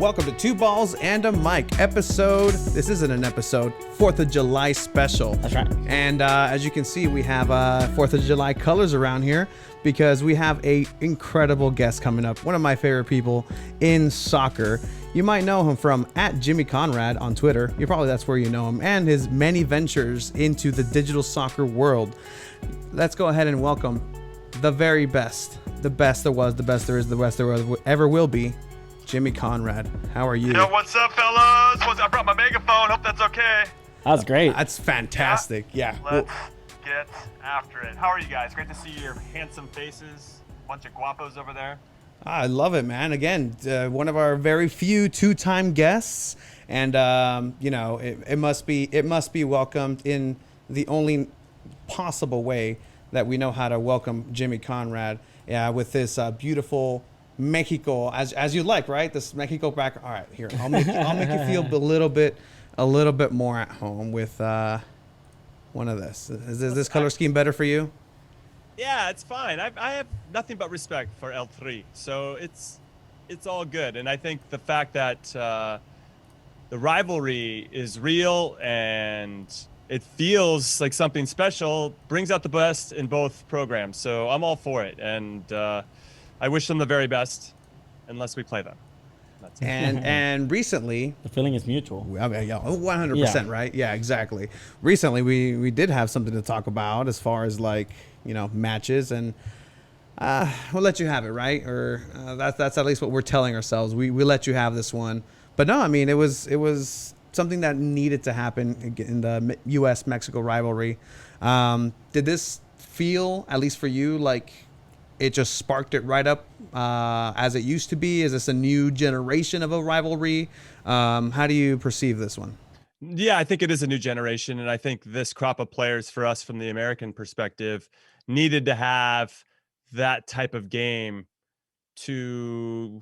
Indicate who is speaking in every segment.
Speaker 1: Welcome to Two Balls and a Mic episode. This isn't an episode, 4th of July special.
Speaker 2: That's right.
Speaker 1: And as you can see, we have 4th of July colors around here because we have a incredible guest coming up. One of my favorite people in soccer. You might know him from @Jimmy Conrad on Twitter. That's where you know him, and his many ventures into the digital soccer world. Let's go ahead and welcome the very best, the best there was, the best there is, the best there ever will be, Jimmy Conrad. How are you?
Speaker 3: Yo, what's up, fellas? I brought my megaphone. Hope that's okay.
Speaker 2: That was great.
Speaker 1: That's fantastic. Yeah.
Speaker 3: Let's get after it. How are you guys? Great to see your handsome faces. Bunch of guapos over there.
Speaker 1: I love it, man. Again, one of our very few two-time guests, and it must be welcomed in the only possible way that we know how to welcome Jimmy Conrad. With this beautiful Mexico, as you like, right? This Mexico back. All right, here I'll make you feel a little bit more at home with one of this. Is this color scheme better for you?
Speaker 3: Yeah, it's fine. I have nothing but respect for L3, so it's all good. And I think the fact that the rivalry is real and it feels like something special brings out the best in both programs. So I'm all for it, and I wish them the very best, unless we play them. That's it.
Speaker 1: And recently,
Speaker 2: the feeling is mutual.
Speaker 1: 100%, right? Yeah, exactly. Recently, we did have something to talk about as far as matches, and we'll let you have it, right? Or that's at least what we're telling ourselves. We let you have this one, but no, I mean it was something that needed to happen in the U.S.-Mexico rivalry. Did this feel, at least for you, like it just sparked it right up as it used to be? Is this a new generation of a rivalry? How do you perceive this one?
Speaker 3: Yeah, I think it is a new generation, and I think this crop of players for us from the American perspective needed to have that type of game to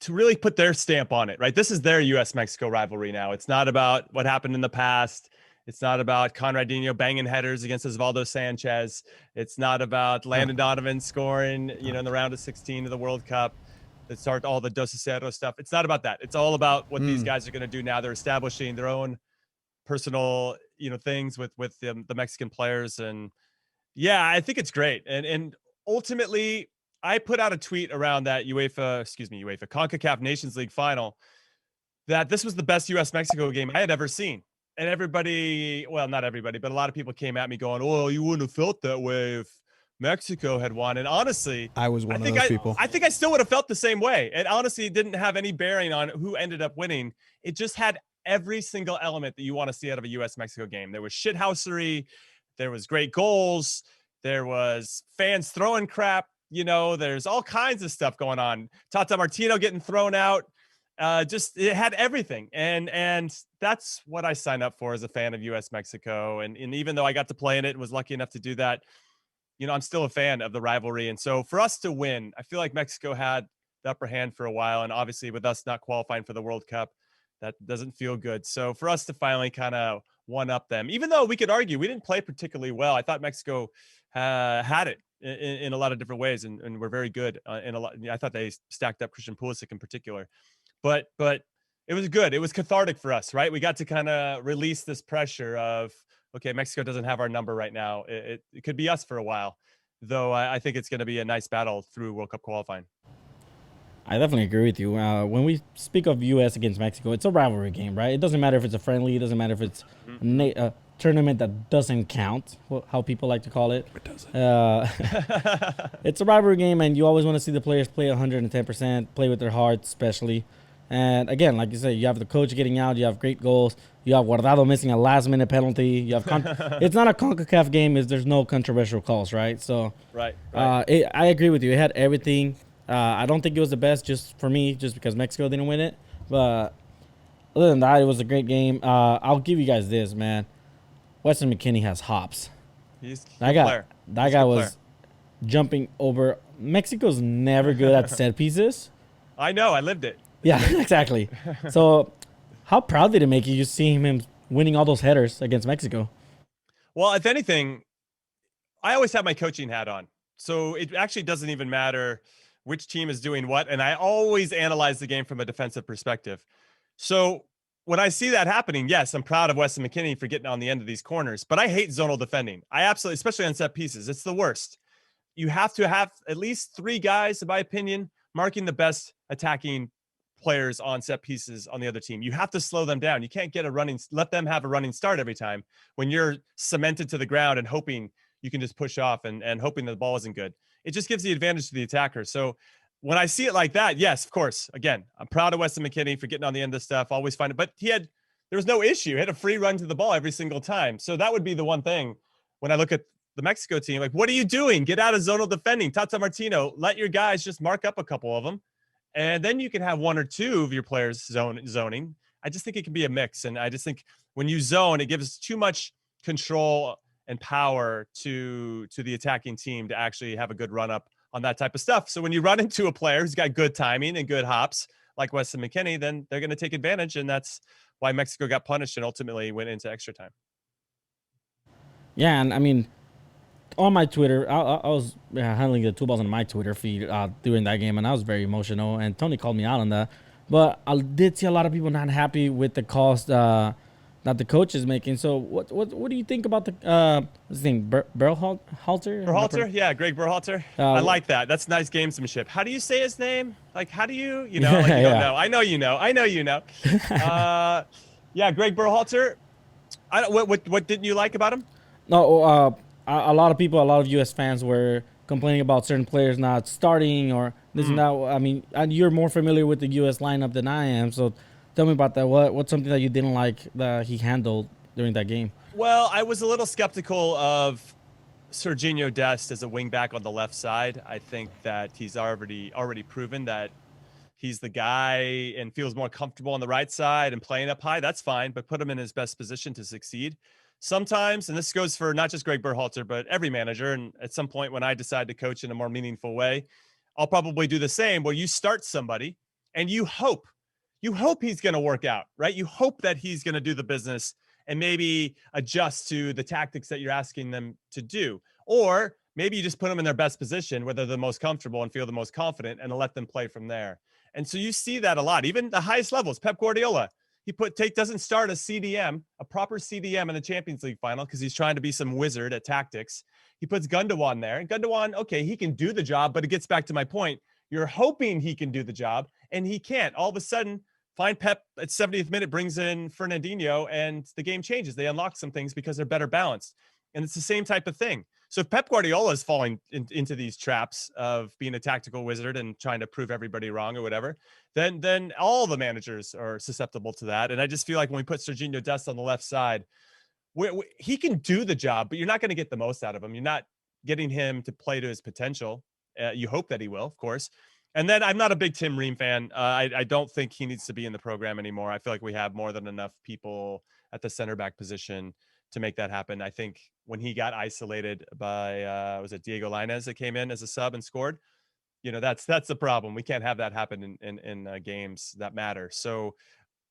Speaker 3: really put their stamp on it, right? This is their U.S.-Mexico rivalry now. It's not about what happened in the past. It's not about Conradinho banging headers against Oswaldos Sanchez. It's not about Landon Donovan scoring, in the round of 16 of the World Cup. That start all the Dos Aceros stuff. It's not about that. It's all about what these guys are going to do now. They're establishing their own personal, things with the Mexican players. And yeah, I think it's great. And ultimately, I put out a tweet around that CONCACAF Nations League final that this was the best U.S.-Mexico game I had ever seen. And everybody, well, not everybody, but a lot of people came at me going, "Oh, you wouldn't have felt that way if Mexico had won." And honestly,
Speaker 1: I was one of those people.
Speaker 3: I think I still would have felt the same way. It honestly didn't have any bearing on who ended up winning. It just had every single element that you want to see out of a U.S.-Mexico game. There was shithousery. There was great goals. There was fans throwing crap. There's all kinds of stuff going on. Tata Martino getting thrown out. It had everything. And that's what I signed up for as a fan of U.S.-Mexico. And even though I got to play in it and was lucky enough to do that, I'm still a fan of the rivalry. And so for us to win, I feel like Mexico had the upper hand for a while. And obviously with us not qualifying for the World Cup, that doesn't feel good. So for us to finally kind of one up them, even though we could argue we didn't play particularly well, I thought Mexico had it in a lot of different ways. And we're very good in a lot. I thought they stacked up Christian Pulisic in particular. But it was good. It was cathartic for us, right? We got to kind of release this pressure of, okay, Mexico doesn't have our number right now. It could be us for a while, though. I think it's going to be a nice battle through World Cup qualifying.
Speaker 2: I definitely agree with you. When we speak of U.S. against Mexico, it's a rivalry game, right? It doesn't matter if it's a friendly. It doesn't matter if it's a tournament that doesn't count, how people like to call it.
Speaker 1: It doesn't.
Speaker 2: It's a rivalry game, and you always want to see the players play 110%, play with their hearts, especially. And again, like you said, you have the coach getting out. You have great goals. You have Guardado missing a last-minute penalty. You have it's not a CONCACAF game. There's no controversial calls, right? So
Speaker 3: right.
Speaker 2: I agree with you. It had everything. I don't think it was the best just for me, just because Mexico didn't win it. But other than that, it was a great game. I'll give you guys this, man. Weston McKennie has hops. That guy was jumping over. Mexico's never good at set pieces.
Speaker 3: I know. I lived it.
Speaker 2: Yeah, exactly. So how proud did it make you seeing him winning all those headers against Mexico?
Speaker 3: Well, if anything, I always have my coaching hat on. So it actually doesn't even matter which team is doing what, and I always analyze the game from a defensive perspective. So when I see that happening, yes, I'm proud of Weston McKennie for getting on the end of these corners, but I hate zonal defending. I absolutely, especially on set pieces, it's the worst. You have to have at least 3 guys, in my opinion, marking the best attacking players on set pieces on the other team. You have to slow them down. You can't let them have a running start every time when you're cemented to the ground and hoping you can just push off and hoping that the ball isn't good. It just gives the advantage to the attacker. So when I see it like that, yes, of course, again, I'm proud of Weston McKennie for getting on the end of stuff. Always find it, but there was no issue. He had a free run to the ball every single time. So that would be the one thing when I look at the Mexico team, like, what are you doing? Get out of zonal defending. Tata Martino, let your guys just mark up a couple of them. And then you can have 1 or 2 of your players zoning. I just think it can be a mix. And I just think when you zone, it gives too much control and power to the attacking team to actually have a good run up on that type of stuff. So when you run into a player who's got good timing and good hops, like Weston McKennie, then they're going to take advantage. And that's why Mexico got punished and ultimately went into extra time.
Speaker 2: Yeah, and I mean, on my Twitter, I was handling the 2 balls on my Twitter feed during that game, and I was very emotional, and Tony called me out on that. But I did see a lot of people not happy with the cost that the coach is making. So what do you think about the what's his name, Berhalter?
Speaker 3: Berhalter? Yeah, Greg Berhalter. I like that. That's nice gamesmanship. How do you say his name? Like, how do you like, you don't know. I know you know. Yeah, Greg Berhalter. What didn't you like about him?
Speaker 2: No, a lot of people, a lot of U.S. fans were complaining about certain players not starting or this and that. I mean, you're more familiar with the U.S. lineup than I am, so tell me about that. What's something that you didn't like that he handled during that game?
Speaker 3: Well, I was a little skeptical of Serginho Dest as a wingback on the left side. I think that he's already proven that he's the guy and feels more comfortable on the right side and playing up high. That's fine, but put him in his best position to succeed. Sometimes, and this goes for not just Greg Berhalter, but every manager, and at some point when I decide to coach in a more meaningful way, I'll probably do the same, where you start somebody and you hope he's going to work out, right? You hope that he's going to do the business and maybe adjust to the tactics that you're asking them to do. Or maybe you just put them in their best position where they're the most comfortable and feel the most confident and let them play from there. And so you see that a lot, even the highest levels. Pep Guardiola, doesn't start a CDM, a proper CDM in the Champions League final because he's trying to be some wizard at tactics. He puts Gundogan there, and Gundogan, okay, he can do the job, but it gets back to my point. You're hoping he can do the job, and he can't. All of a sudden, fine, Pep at 70th minute brings in Fernandinho, and the game changes. They unlock some things because they're better balanced. And it's the same type of thing. So if Pep Guardiola is falling into these traps of being a tactical wizard and trying to prove everybody wrong or whatever, then all the managers are susceptible to that. And I just feel like when we put Serginho Dest on the left side, he can do the job, but you're not going to get the most out of him. You're not getting him to play to his potential. You hope that he will, of course. And then I'm not a big Tim Ream fan. I don't think he needs to be in the program anymore. I feel like we have more than enough people at the center back position to make that happen. I think when he got isolated by, was it Diego Lainez that came in as a sub and scored? That's the problem. We can't have that happen in games that matter. So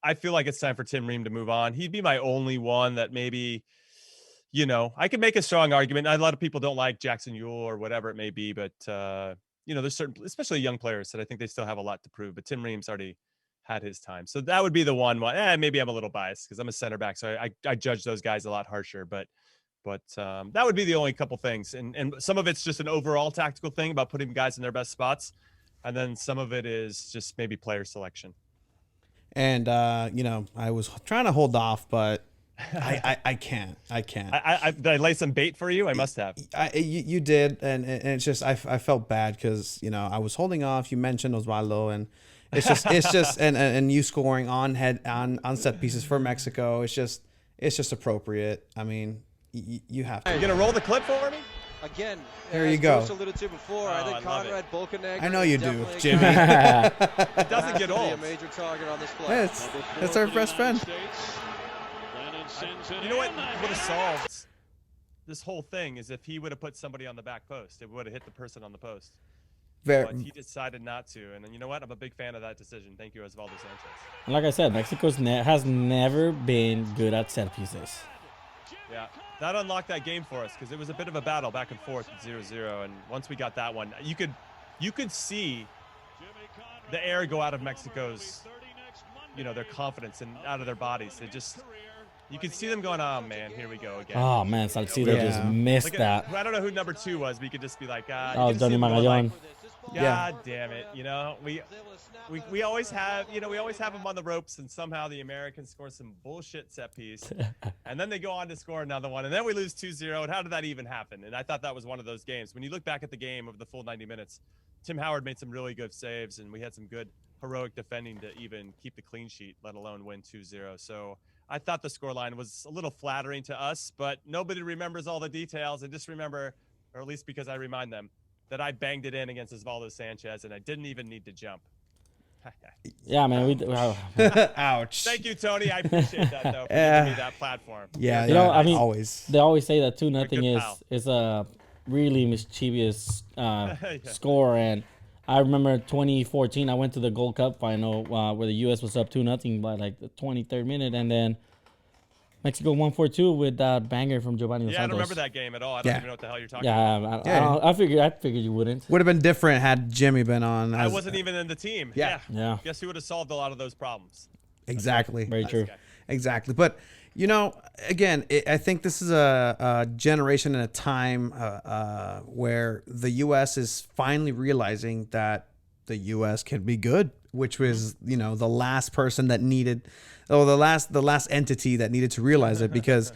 Speaker 3: I feel like it's time for Tim Ream to move on. He'd be my only one that maybe, I could make a strong argument. A lot of people don't like Jackson Yueill or whatever it may be, but there's certain, especially young players, that I think they still have a lot to prove. But Tim Ream's already had his time, so that would be the one. Maybe I'm a little biased because I'm a center back, so I judge those guys a lot harsher. But that would be the only couple things, and some of it's just an overall tactical thing about putting guys in their best spots, and then some of it is just maybe player selection.
Speaker 1: And I was trying to hold off, but I can't.
Speaker 3: Did I lay some bait for you? I must have.
Speaker 1: You did, and it's just I felt bad because I was holding off. You mentioned Oswaldo, and it's just and you scoring on set pieces for Mexico. It's just appropriate. I mean, you have to.
Speaker 3: You gonna roll the clip for me?
Speaker 4: Again,
Speaker 1: there you go.
Speaker 4: Alluded to before, I think Conrad Bolkenegger.
Speaker 1: I know you do, Jimmy.
Speaker 3: It doesn't get old.
Speaker 4: A major target on this play.
Speaker 1: That's our best friend.
Speaker 3: You know what would have solved this whole thing is if he would have put somebody on the back post. It would have hit the person on the post. But he decided not to. And then you know what? I'm a big fan of that decision. Thank you, Oswaldo Sanchez.
Speaker 2: And like I said, Mexico has never been good at set pieces.
Speaker 3: Yeah, that unlocked that game for us because it was a bit of a battle back and forth at 0-0. And once we got that one, you could you could see the air go out of Mexico's, their confidence and out of their bodies. You could see them going, oh man, here we go again.
Speaker 2: Oh man, Salcido just missed that.
Speaker 3: I don't know who number 2 was, but you could just be like,
Speaker 2: Johnny Magallon.
Speaker 3: God damn it. We always have, them on the ropes, and somehow the Americans score some bullshit set piece. And then they go on to score another one, and then we lose 2-0. And how did that even happen? And I thought that was one of those games. When you look back at the game of the full 90 minutes, Tim Howard made some really good saves, and we had some good heroic defending to even keep the clean sheet, let alone win 2-0. So I thought the scoreline was a little flattering to us, but nobody remembers all the details. And just remember, or at least because I remind them, that I banged it in against Oswaldos Sanchez, and I didn't even need to jump.
Speaker 2: Yeah, man.
Speaker 1: Ouch.
Speaker 3: Thank you, Tony. I appreciate that, though, for giving me that platform.
Speaker 1: Yeah,
Speaker 2: I mean,
Speaker 1: always.
Speaker 2: They always say that 2-0 is a really mischievous score, and I remember 2014. I went to the Gold Cup final where the U.S. was up 2-0 by like the 23rd minute, and then Mexico won 4-2 with that banger from Giovanni Dos Santos.
Speaker 3: I don't remember that game at all. I don't even know what the hell you're talking about.
Speaker 2: I figured you wouldn't.
Speaker 1: Would have been different had Jimmy been on.
Speaker 3: I wasn't even in the team.
Speaker 1: Yeah.
Speaker 3: Guess who would have solved a lot of those problems?
Speaker 1: Exactly.
Speaker 2: Very true.
Speaker 1: Exactly. But, again, I think this is a generation and a time where the U.S. is finally realizing that the U.S. can be good, which was, the last person that needed – the last entity that needed to realize it, because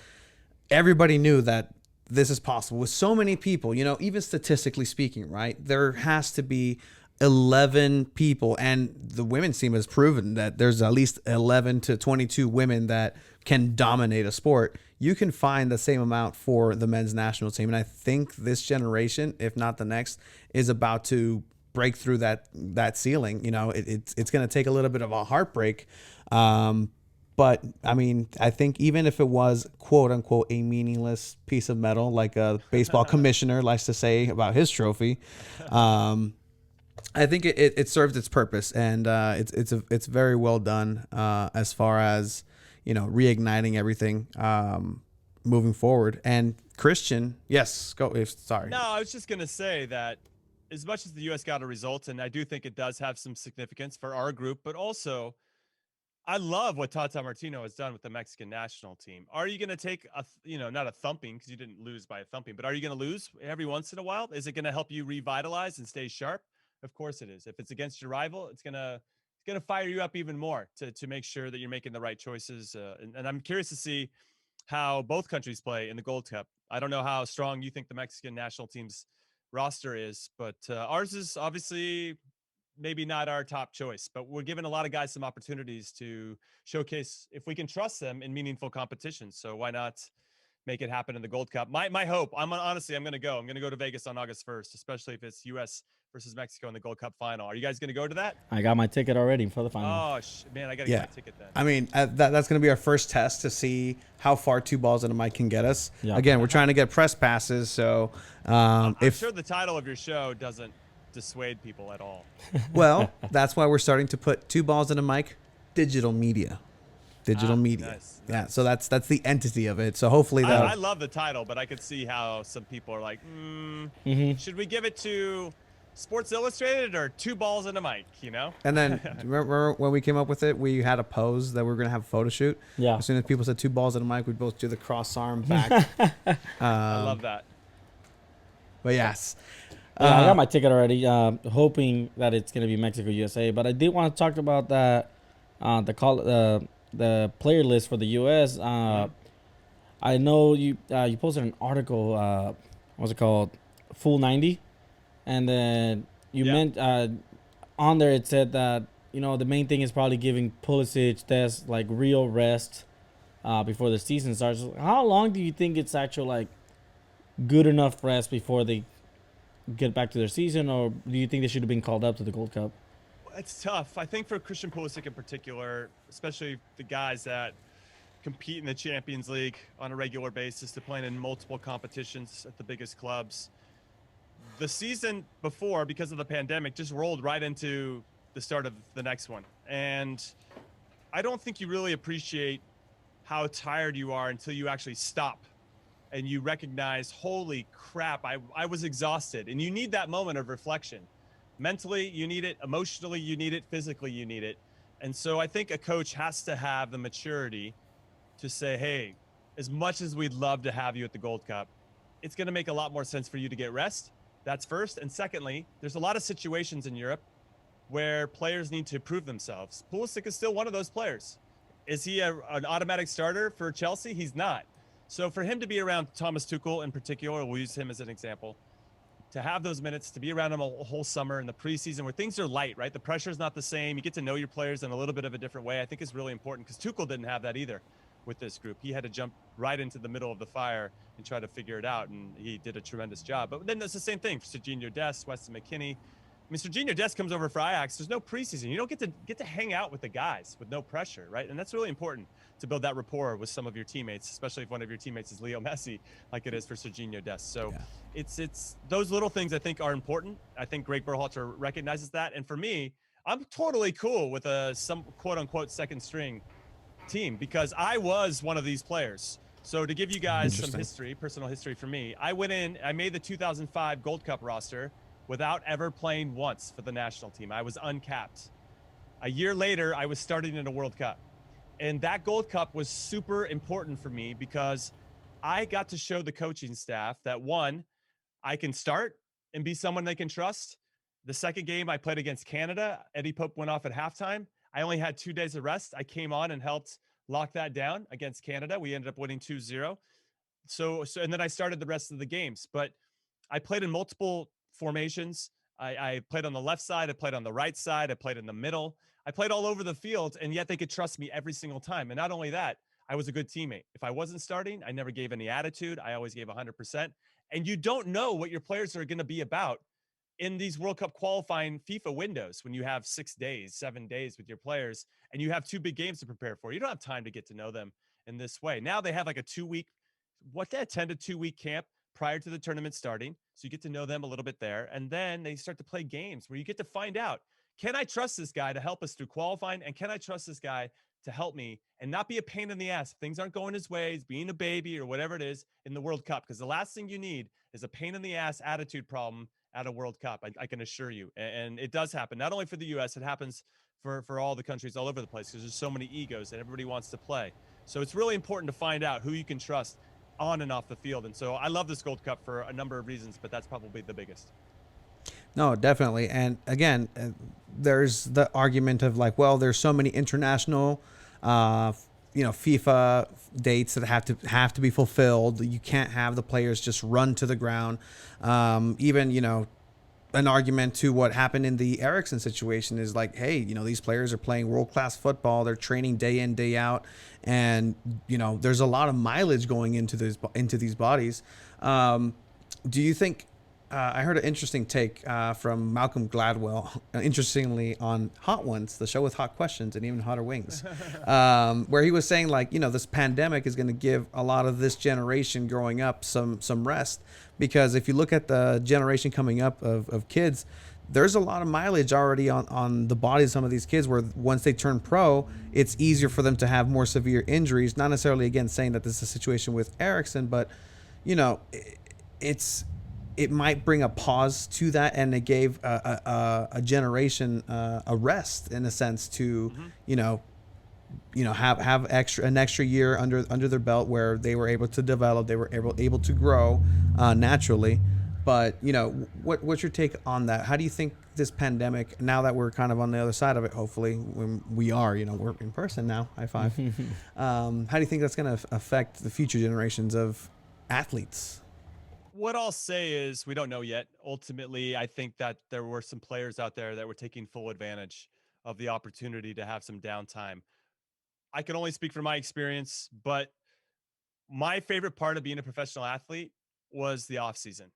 Speaker 1: everybody knew that this is possible with so many people, even statistically speaking, right? There has to be 11 people, and the women's team has proven that there's at least 11 to 22 women that can dominate a sport. You can find the same amount for the men's national team. And I think this generation, if not the next, is about to break through that ceiling. It's going to take a little bit of a heartbreak. But I mean, I think even if it was quote unquote a meaningless piece of metal, like a baseball commissioner likes to say about his trophy, I think it served its purpose, and it's very well done as far as reigniting everything moving forward. And Christian, yes, go. Sorry.
Speaker 3: No, I was just gonna say that as much as the U.S. got a result, and I do think it does have some significance for our group, but also I love what Tata Martino has done with the Mexican national team. Are you going to take not a thumping, because you didn't lose by a thumping, but are you going to lose every once in a while? Is it going to help you revitalize and stay sharp? Of course it is. If it's against your rival, it's going to fire you up even more to make sure that you're making the right choices. And I'm curious to see how both countries play in the Gold Cup. I don't know how strong you think the Mexican national team's roster is, but ours is obviously maybe not our top choice, but we're giving a lot of guys some opportunities to showcase if we can trust them in meaningful competitions. So why not make it happen in the Gold Cup? My hope, I'm going to go. I'm going to go to Vegas on August 1st, especially if it's U.S. versus Mexico in the Gold Cup final. Are you guys going to go to that?
Speaker 2: I got my ticket already for the final.
Speaker 3: Oh, man, I got to get my ticket then.
Speaker 1: I mean, that's going to be our first test to see how far two balls in a mic can get us.
Speaker 2: Yeah.
Speaker 1: Again, we're trying to get press passes, so
Speaker 3: I'm sure the title of your show doesn't dissuade people at all.
Speaker 1: Well, that's why we're starting to put two balls in a mic, digital media. Nice. Yeah, so that's the entity of it. So hopefully that
Speaker 3: I love the title, but I could see how some people are like, should we give it to Sports Illustrated or two balls in a mic, And then remember when we came up with it, we had a pose that we were going to have a photo shoot.
Speaker 2: Yeah.
Speaker 1: As soon as people said two balls in a mic, we'd both do the cross arm back.
Speaker 3: I love that.
Speaker 1: But yes.
Speaker 2: I got my ticket already, hoping that it's going to be Mexico USA. But I did want to talk about that, the player list for the U.S. I know you posted an article, what's it called, Full 90, and then you meant on there it said that the main thing is probably giving Pulisic tests like real rest before the season starts. How long do you think it's actual good enough rest before they get back to their season, or do you think they should have been called up to the Gold Cup?
Speaker 3: It's tough. I think for Christian Pulisic in particular, especially the guys that compete in the Champions League on a regular basis, to playing in multiple competitions at the biggest clubs. The season before, because of the pandemic, just rolled right into the start of the next one. And I don't think you really appreciate how tired you are until you actually stop and you recognize, holy crap, I was exhausted. And you need that moment of reflection. Mentally, you need it. Emotionally, you need it. Physically, you need it. And so I think a coach has to have the maturity to say, hey, as much as we'd love to have you at the Gold Cup, it's going to make a lot more sense for you to get rest. That's first. And secondly, there's a lot of situations in Europe where players need to prove themselves. Pulisic is still one of those players. Is he an automatic starter for Chelsea? He's not. So for him to be around Thomas Tuchel in particular, we'll use him as an example, to have those minutes, to be around him a whole summer in the preseason where things are light, right? The pressure is not the same. You get to know your players in a little bit of a different way. I think is really important because Tuchel didn't have that either with this group. He had to jump right into the middle of the fire and try to figure it out, and he did a tremendous job. But then it's the same thing for Serginho Dest, Weston McKennie. I mean, Serginho Dest comes over for Ajax. There's no preseason. You don't get to hang out with the guys with no pressure, right? And that's really important to build that rapport with some of your teammates, especially if one of your teammates is Leo Messi, like it is for Serginho Dest. So it's those little things I think are important. I think Greg Berhalter recognizes that. And for me, I'm totally cool with some quote unquote second string team because I was one of these players. So to give you guys some history, personal history for me, I went in, I made the 2005 Gold Cup roster without ever playing once for the national team. I was uncapped. A year later, I was starting in a World Cup. And that Gold Cup was super important for me because I got to show the coaching staff that one, I can start and be someone they can trust. The second game I played against Canada, Eddie Pope went off at halftime. I only had 2 days of rest. I came on and helped lock that down against Canada. We ended up winning 2-0. So and then I started the rest of the games. But I played in multiple formations. I played on the left side. I played on the right side. I played in the middle. I played all over the field, and yet they could trust me every single time. And not only that, I was a good teammate. If I wasn't starting, I never gave any attitude. I always gave 100%. And you don't know what your players are going to be about in these World Cup qualifying FIFA windows when you have 6 days, 7 days with your players, and you have 2 big games to prepare for. You don't have time to get to know them in this way. Now they have like a 2-week, 10 to 2 week camp prior to the tournament starting. So you get to know them a little bit there. And then they start to play games where you get to find out, can I trust this guy to help us through qualifying? And can I trust this guy to help me and not be a pain in the ass if things aren't going his ways, being a baby or whatever it is in the World Cup? Because the last thing you need is a pain in the ass attitude problem at a World Cup. I can assure you. And it does happen, not only for the US, it happens for all the countries all over the place because there's so many egos and everybody wants to play. So it's really important to find out who you can trust on and off the field. And so I love this Gold Cup for a number of reasons, but that's probably the biggest.
Speaker 1: No, definitely. And again, there's the argument of like, well, there's so many international, FIFA dates that have to be fulfilled. You can't have the players just run to the ground. Even, an argument to what happened in the Eriksen situation is like, hey, these players are playing world-class football. They're training day in, day out. And, there's a lot of mileage going into these bodies. Do you think, I heard an interesting take from Malcolm Gladwell, interestingly, on Hot Ones, the show with hot questions and even hotter wings, where he was saying like, this pandemic is going to give a lot of this generation growing up some rest, because if you look at the generation coming up of kids, there's a lot of mileage already on the bodies of some of these kids where once they turn pro, it's easier for them to have more severe injuries. Not necessarily, again, saying that this is a situation with Eriksen, but, it might bring a pause to that, and it gave a generation a rest in a sense to, have an extra year under their belt where they were able to develop, they were able to grow naturally. But what's your take on that? How do you think this pandemic, now that we're kind of on the other side of it, hopefully when we are, we're in person now, high five. How do you think that's going to affect the future generations of athletes?
Speaker 3: What I'll say is we don't know yet. Ultimately, I think that there were some players out there that were taking full advantage of the opportunity to have some downtime. I can only speak from my experience, but my favorite part of being a professional athlete was the off season.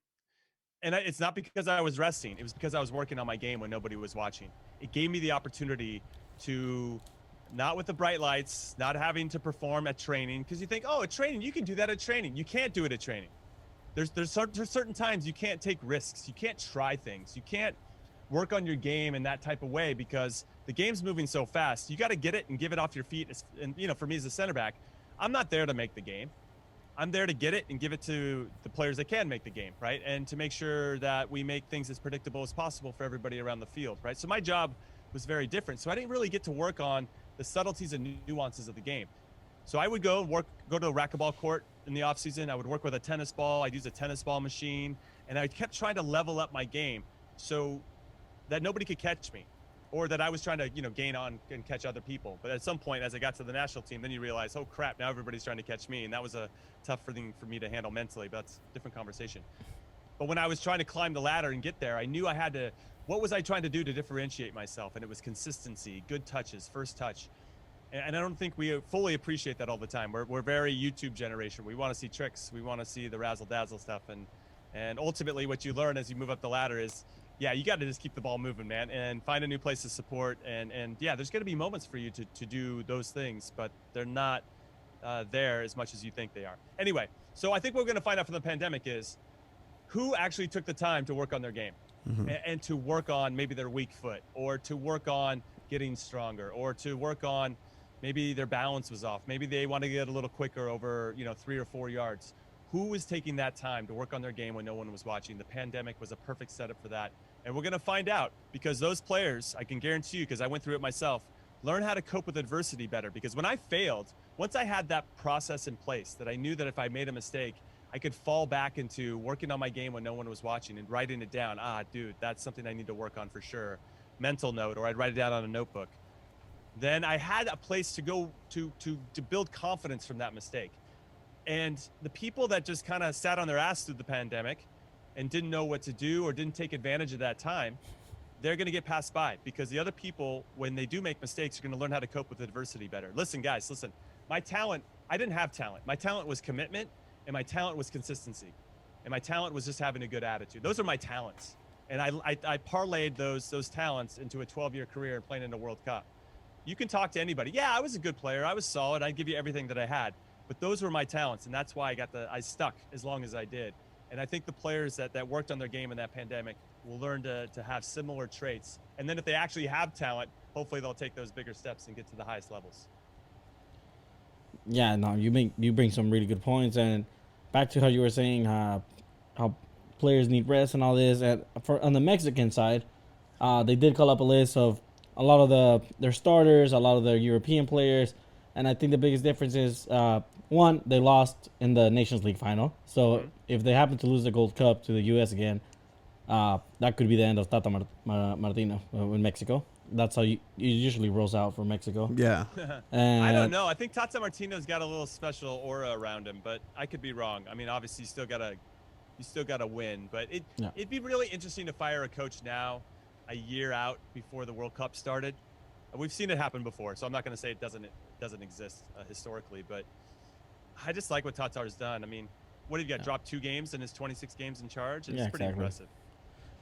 Speaker 3: And it's not because I was resting. It was because I was working on my game when nobody was watching. It gave me the opportunity to, not with the bright lights, not having to perform at training, because you think, oh, at training, you can do that at training. You can't do it at training. There's certain times you can't take risks. You can't try things. You can't work on your game in that type of way because the game's moving so fast. You got to get it and give it off your feet. And, for me as a center back, I'm not there to make the game. I'm there to get it and give it to the players that can make the game, right? And to make sure that we make things as predictable as possible for everybody around the field, right? So my job was very different. So I didn't really get to work on the subtleties and nuances of the game. So I would go to a racquetball court in the off season. I would work with a tennis ball. I'd use a tennis ball machine, and I kept trying to level up my game so that nobody could catch me, or that I was trying to, gain on and catch other people. But at some point, as I got to the national team, then you realize, oh crap, now everybody's trying to catch me. And that was a tough thing for me to handle mentally, but that's a different conversation. But when I was trying to climb the ladder and get there, I knew I had to, what was I trying to do to differentiate myself? And it was consistency, good touches, first touch. And I don't think we fully appreciate that all the time. We're very YouTube generation. We want to see tricks. We want to see the razzle dazzle stuff. And ultimately what you learn as you move up the ladder is, yeah, you got to just keep the ball moving, man, and find a new place to support. And yeah, there's going to be moments for you to do those things, but they're not there as much as you think they are. Anyway, so I think what we're going to find out from the pandemic is who actually took the time to work on their game and to work on maybe their weak foot, or to work on getting stronger, or to work on maybe their balance was off. Maybe they want to get a little quicker over, 3 or 4 yards. Who was taking that time to work on their game when no one was watching? The pandemic was a perfect setup for that. And we're going to find out, because those players, I can guarantee you, because I went through it myself, learn how to cope with adversity better. Because when I failed, once I had that process in place, that I knew that if I made a mistake, I could fall back into working on my game when no one was watching and writing it down. Dude, that's something I need to work on for sure. Mental note, or I'd write it down on a notebook. Then I had a place to go to build confidence from that mistake. And the people that just kind of sat on their ass through the pandemic and didn't know what to do or didn't take advantage of that time, they're going to get passed by, because the other people, when they do make mistakes, are going to learn how to cope with adversity better. Listen, guys, listen. My talent, I didn't have talent. My talent was commitment, and my talent was consistency. And my talent was just having a good attitude. Those are my talents. And I parlayed those talents into a 12-year career and playing in a World Cup. You can talk to anybody. Yeah, I was a good player. I was solid. I'd give you everything that I had. But those were my talents, and that's why I stuck as long as I did. And I think the players that worked on their game in that pandemic will learn to have similar traits. And then if they actually have talent, hopefully they'll take those bigger steps and get to the highest levels.
Speaker 2: Yeah, no, you bring some really good points. And back to how you were saying how players need rest and all this. And on the Mexican side, they did call up a list of a lot of their starters, a lot of their European players. And I think the biggest difference is, one, they lost in the Nations League final. So if they happen to lose the Gold Cup to the U.S. again, that could be the end of Tata Martino in Mexico. That's how it usually rolls out for Mexico.
Speaker 1: Yeah.
Speaker 2: And
Speaker 3: I don't know. I think Tata Martino's got a little special aura around him, but I could be wrong. I mean, obviously, you still gotta win. But it'd be really interesting to fire a coach now, a year out before the World Cup started. We've seen it happen before, so I'm not going to say it doesn't exist historically, but I just like what Tatar's done. I mean, what did he got? Dropped 2 games in his 26 games in charge? It's pretty impressive.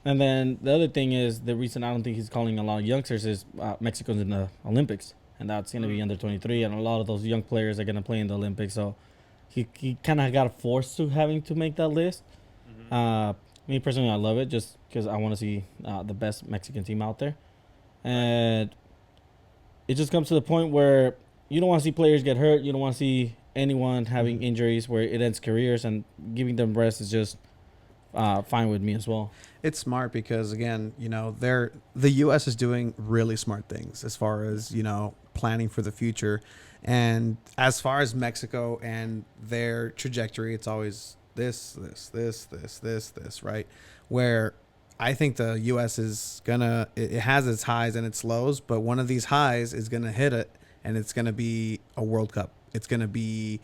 Speaker 2: And then the other thing is, the reason I don't think he's calling a lot of youngsters is Mexico's in the Olympics, and that's going to be under 23, and a lot of those young players are going to play in the Olympics. So he kind of got forced to having to make that list. Me personally, I love it just because I want to see the best Mexican team out there. And it just comes to the point where you don't want to see players get hurt. You don't want to see anyone having injuries where it ends careers, and giving them rest is just fine with me as well.
Speaker 1: It's smart because, again, the U.S. is doing really smart things as far as, planning for the future. And as far as Mexico and their trajectory, it's always this, right? Where I think the U.S. is it has its highs and its lows, but one of these highs is going to hit it, and it's going to be a World Cup. It's going to be,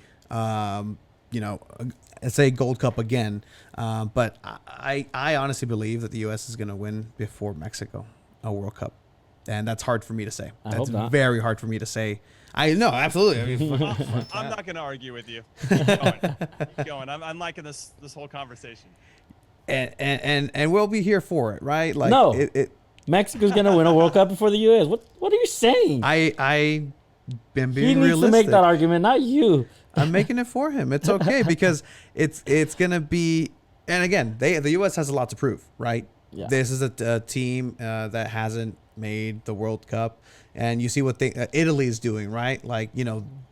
Speaker 1: say Gold Cup again. But I honestly believe that the U.S. is going to win before Mexico a World Cup. And that's hard for me to say. That's very hard for me to say. I know, absolutely.
Speaker 3: I'm not going to argue with you. Keep going. I'm liking this whole conversation.
Speaker 1: And we'll be here for it, right? Like,
Speaker 2: no, Mexico's going to win a World Cup before the U.S. What are you saying?
Speaker 1: I been being
Speaker 2: he needs
Speaker 1: realistic.
Speaker 2: to make that argument, not you.
Speaker 1: I'm making it for him. It's okay because it's gonna be. And again, the U.S. has a lot to prove, right? Yeah. This is a team that hasn't made the World Cup, and you see what Italy is doing, right? Like,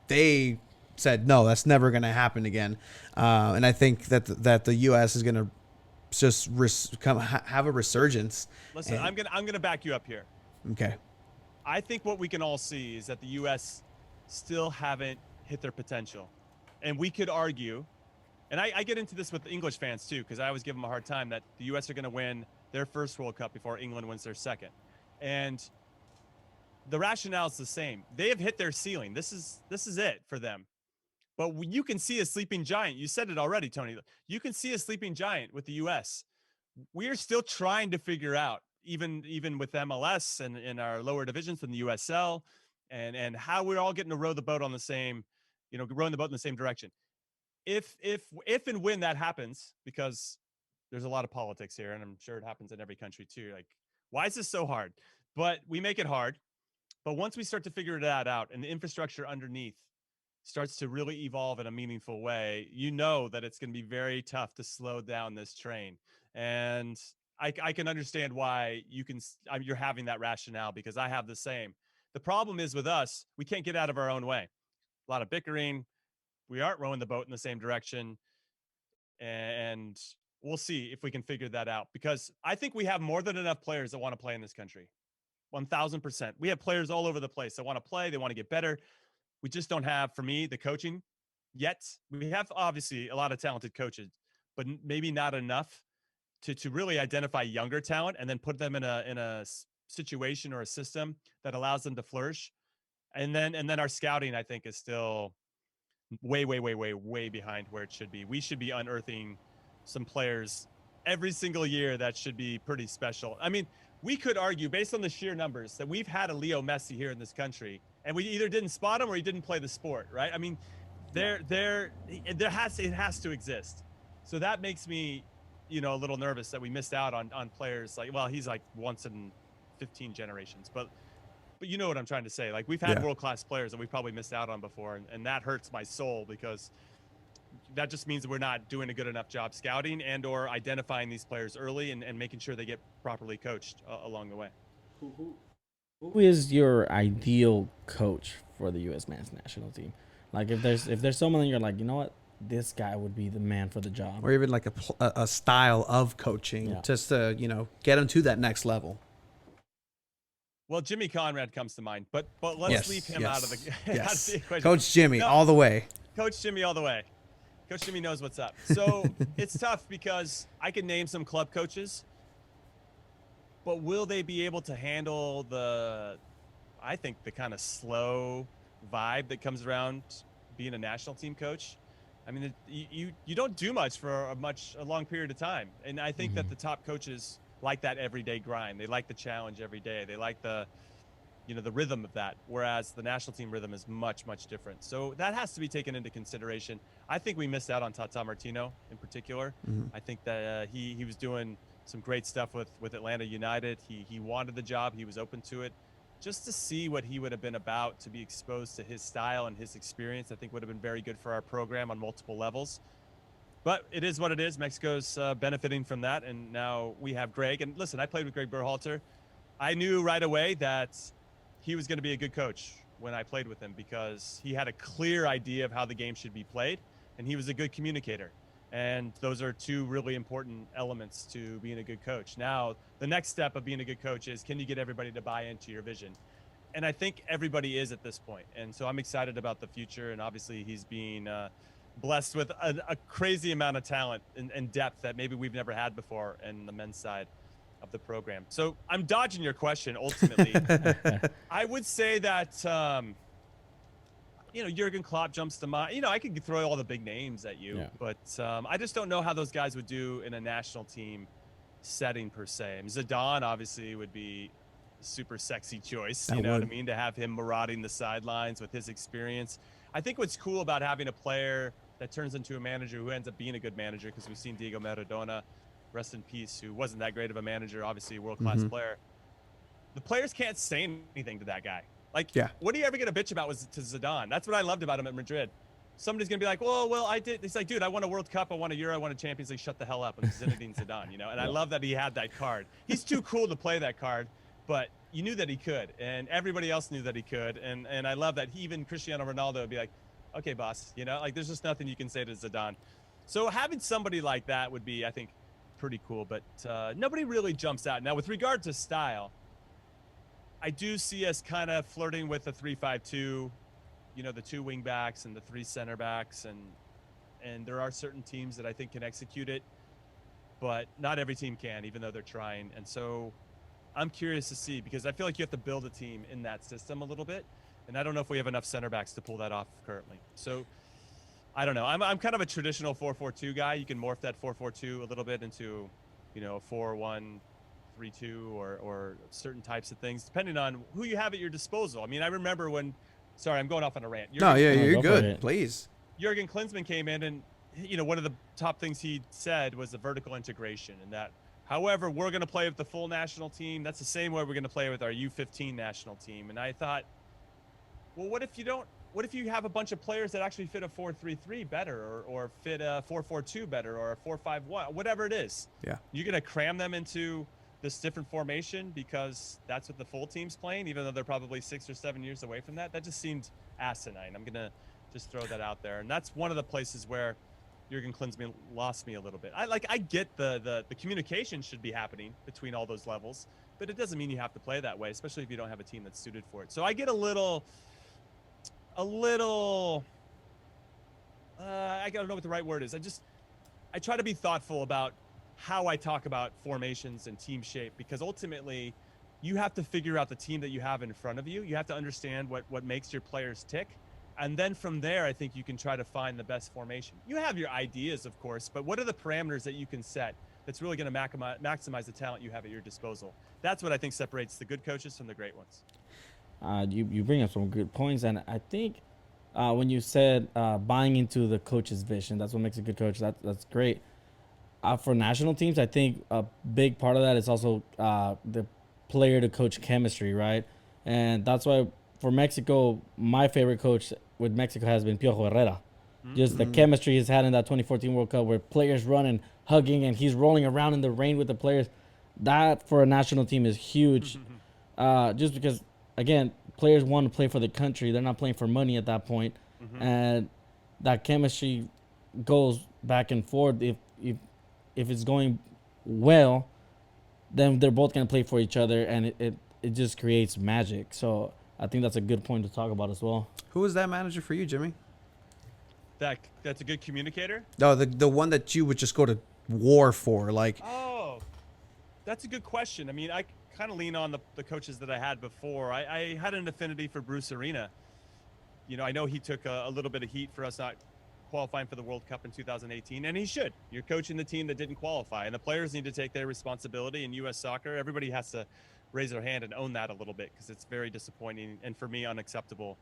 Speaker 1: they said, no, that's never going to happen again. And I think that the U.S. is going to just have a resurgence.
Speaker 3: Listen, I'm gonna back you up here.
Speaker 1: Okay.
Speaker 3: I think what we can all see is that the U.S. still haven't hit their potential, and we could argue, and I get into this with English fans too, because I always give them a hard time that the U.S. are going to win their first World Cup before England wins their second, and the rationale is the same. They have hit their ceiling. This is it for them. But you can see a sleeping giant. You said it already, Tony. You can see a sleeping giant with the U.S. We are still trying to figure out, even with MLS and in our lower divisions than the USL, and how we're all getting to row the boat on the same, rowing the boat in the same direction. If and when that happens, because there's a lot of politics here, and I'm sure it happens in every country too. Like, why is this so hard? But we make it hard. But once we start to figure that out, and the infrastructure underneath starts to really evolve in a meaningful way, that it's going to be very tough to slow down this train. And I can understand why you're having that rationale, because I have the same. The problem is with us, we can't get out of our own way. A lot of bickering. We aren't rowing the boat in the same direction. And we'll see if we can figure that out, because I think we have more than enough players that want to play in this country. 1000%. We have players all over the place that want to play. They want to get better. We just don't have, for me, the coaching yet. We have obviously a lot of talented coaches, but maybe not enough to really identify younger talent and then put them in a situation or a system that allows them to flourish. And then our scouting, I think, is still way behind where it should be. We should be unearthing some players every single year that should be pretty special. I mean, we could argue, based on the sheer numbers, that we've had a Leo Messi here in this country, and we either didn't spot him or he didn't play the sport, right? I mean, it has to exist. So that makes me, a little nervous that we missed out on players like, well, he's like once in 15 generations, but you know what I'm trying to say. Like, we've had world-class players that we've probably missed out on before, and that hurts my soul, because that just means that we're not doing a good enough job scouting and or identifying these players early and making sure they get properly coached along the way.
Speaker 2: Who is your ideal coach for the U.S. men's national team? Like, if there's someone that you're like, you know what, this guy would be the man for the job,
Speaker 1: or even like a style of coaching, just to get him to that next level.
Speaker 3: Well, Jimmy Conrad comes to mind, but let's leave him out of the equation.
Speaker 1: Coach Jimmy, all the way.
Speaker 3: Coach Jimmy all the way. Coach Jimmy knows what's up. So it's tough, because I can name some club coaches, but will they be able to handle the kind of slow vibe that comes around being a national team coach? I mean, you don't do much for a long period of time. And I think that the top coaches like that everyday grind. They like the challenge every day. They like the rhythm of that, whereas the national team rhythm is much different. So that has to be taken into consideration. I think we missed out on Tata Martino in particular. I think that he was doing some great stuff with Atlanta United. He wanted the job. He was open to it. Just to see what he would have been about, to be exposed to his style and his experience, I think would have been very good for our program on multiple levels. But it is what it is. Mexico's benefiting from that, and now we have Greg. And listen, I played with Greg Berhalter. I knew right away that he was going to be a good coach when I played with him, because he had a clear idea of how the game should be played, and he was a good communicator. And those are two really important elements to being a good coach. Now, the next step of being a good coach is, can you get everybody to buy into your vision? And I think everybody is at this point. And so I'm excited about the future. And obviously he's being blessed with a crazy amount of talent and depth that maybe we've never had before in the men's side of the program. So I'm dodging your question ultimately. I would say that, Jurgen Klopp jumps to mind. I could throw all the big names at you, but I just don't know how those guys would do in a national team setting per se. I mean, Zidane obviously would be a super sexy choice. What I mean? To have him marauding the sidelines with his experience. I think what's cool about having a player that turns into a manager who ends up being a good manager, because we've seen Diego Maradona, rest in peace, who wasn't that great of a manager, obviously a world-class player. The players can't say anything to that guy. Like, what are you ever going to bitch about was to Zidane? That's what I loved about him at Madrid. Somebody's going to be like, well, I did. He's like, dude, I won a World Cup, I won a Euro, I won a Champions League. Shut the hell up. And Zinedine Zidane, And I love that he had that card. He's too cool to play that card, but you knew that he could, and everybody else knew that he could. And I love that even Cristiano Ronaldo would be like, okay, boss. You know, like there's just nothing you can say to Zidane. So having somebody like that would be, I think, pretty cool. But nobody really jumps out. Now, with regard to style, I do see us kind of flirting with a 3-5-2. You know, the 2 wing backs and the 3 center backs, and there are certain teams that I think can execute it, but not every team can, even though they're trying. And so I'm curious to see, because I feel like you have to build a team in that system a little bit, and I don't know if we have enough center backs to pull that off currently. So I don't know. I'm kind of a traditional 4-4-2 guy. You can morph that 4-4-2 a little bit into, you know, 4-1-3-2 or certain types of things, depending on who you have at your disposal. I mean, I remember when. Sorry, I'm going off on a rant.
Speaker 1: No, yeah, you're good. Please.
Speaker 3: Jurgen Klinsmann came in, and you know, one of the top things he said was the vertical integration, and that however we're going to play with the full national team, that's the same way we're going to play with our U15 national team. And I thought, well, what if you have a bunch of players that actually fit a 4-3-3 better, or fit a 4-4-2 better, or a 4-5-1, whatever it is?
Speaker 1: Yeah.
Speaker 3: You're going to cram them into this different formation because that's what the full team's playing, even though they're probably 6 or 7 years away from that. That just seemed asinine. I'm going to just throw that out there. And that's one of the places where Jurgen Klinsmann lost me a little bit. I get the communication should be happening between all those levels, but it doesn't mean you have to play that way, especially if you don't have a team that's suited for it. So I get a little I don't know what the right word is. I try to be thoughtful about how I talk about formations and team shape, because ultimately you have to figure out the team that you have in front of you. You have to understand what makes your players tick. And then from there, I think you can try to find the best formation. You have your ideas, of course, but what are the parameters that you can set that's really going to maximize the talent you have at your disposal? That's what I think separates the good coaches from the great ones.
Speaker 2: You bring up some good points, and I think when you said buying into the coach's vision, that's what makes a good coach. That's great. For national teams, I think a big part of that is also the player-to-coach chemistry, right? And that's why for Mexico, my favorite coach with Mexico has been Piojo Herrera. Just the chemistry he's had in that 2014 World Cup, where players running, hugging, and he's rolling around in the rain with the players. That for a national team is huge. Just because, again, players want to play for the country. They're not playing for money at that point. And that chemistry goes back and forth. If it's going well, then they're both going to play for each other, and it just creates magic. So I think that's a good point to talk about as well.
Speaker 1: Who is that manager for you, Jimmy?
Speaker 3: That's a good communicator?
Speaker 1: No, the one that you would just go to war for. Like.
Speaker 3: Oh, that's a good question. I mean, I kind of lean on the coaches that I had before. I had an affinity for Bruce Arena. You know, I know he took a little bit of heat for us not qualifying for the World Cup in 2018, and he should. You're coaching the team that didn't qualify, and the players need to take their responsibility. In U.S. soccer, everybody has to raise their hand and own that a little bit, because it's very disappointing and, for me, unacceptable.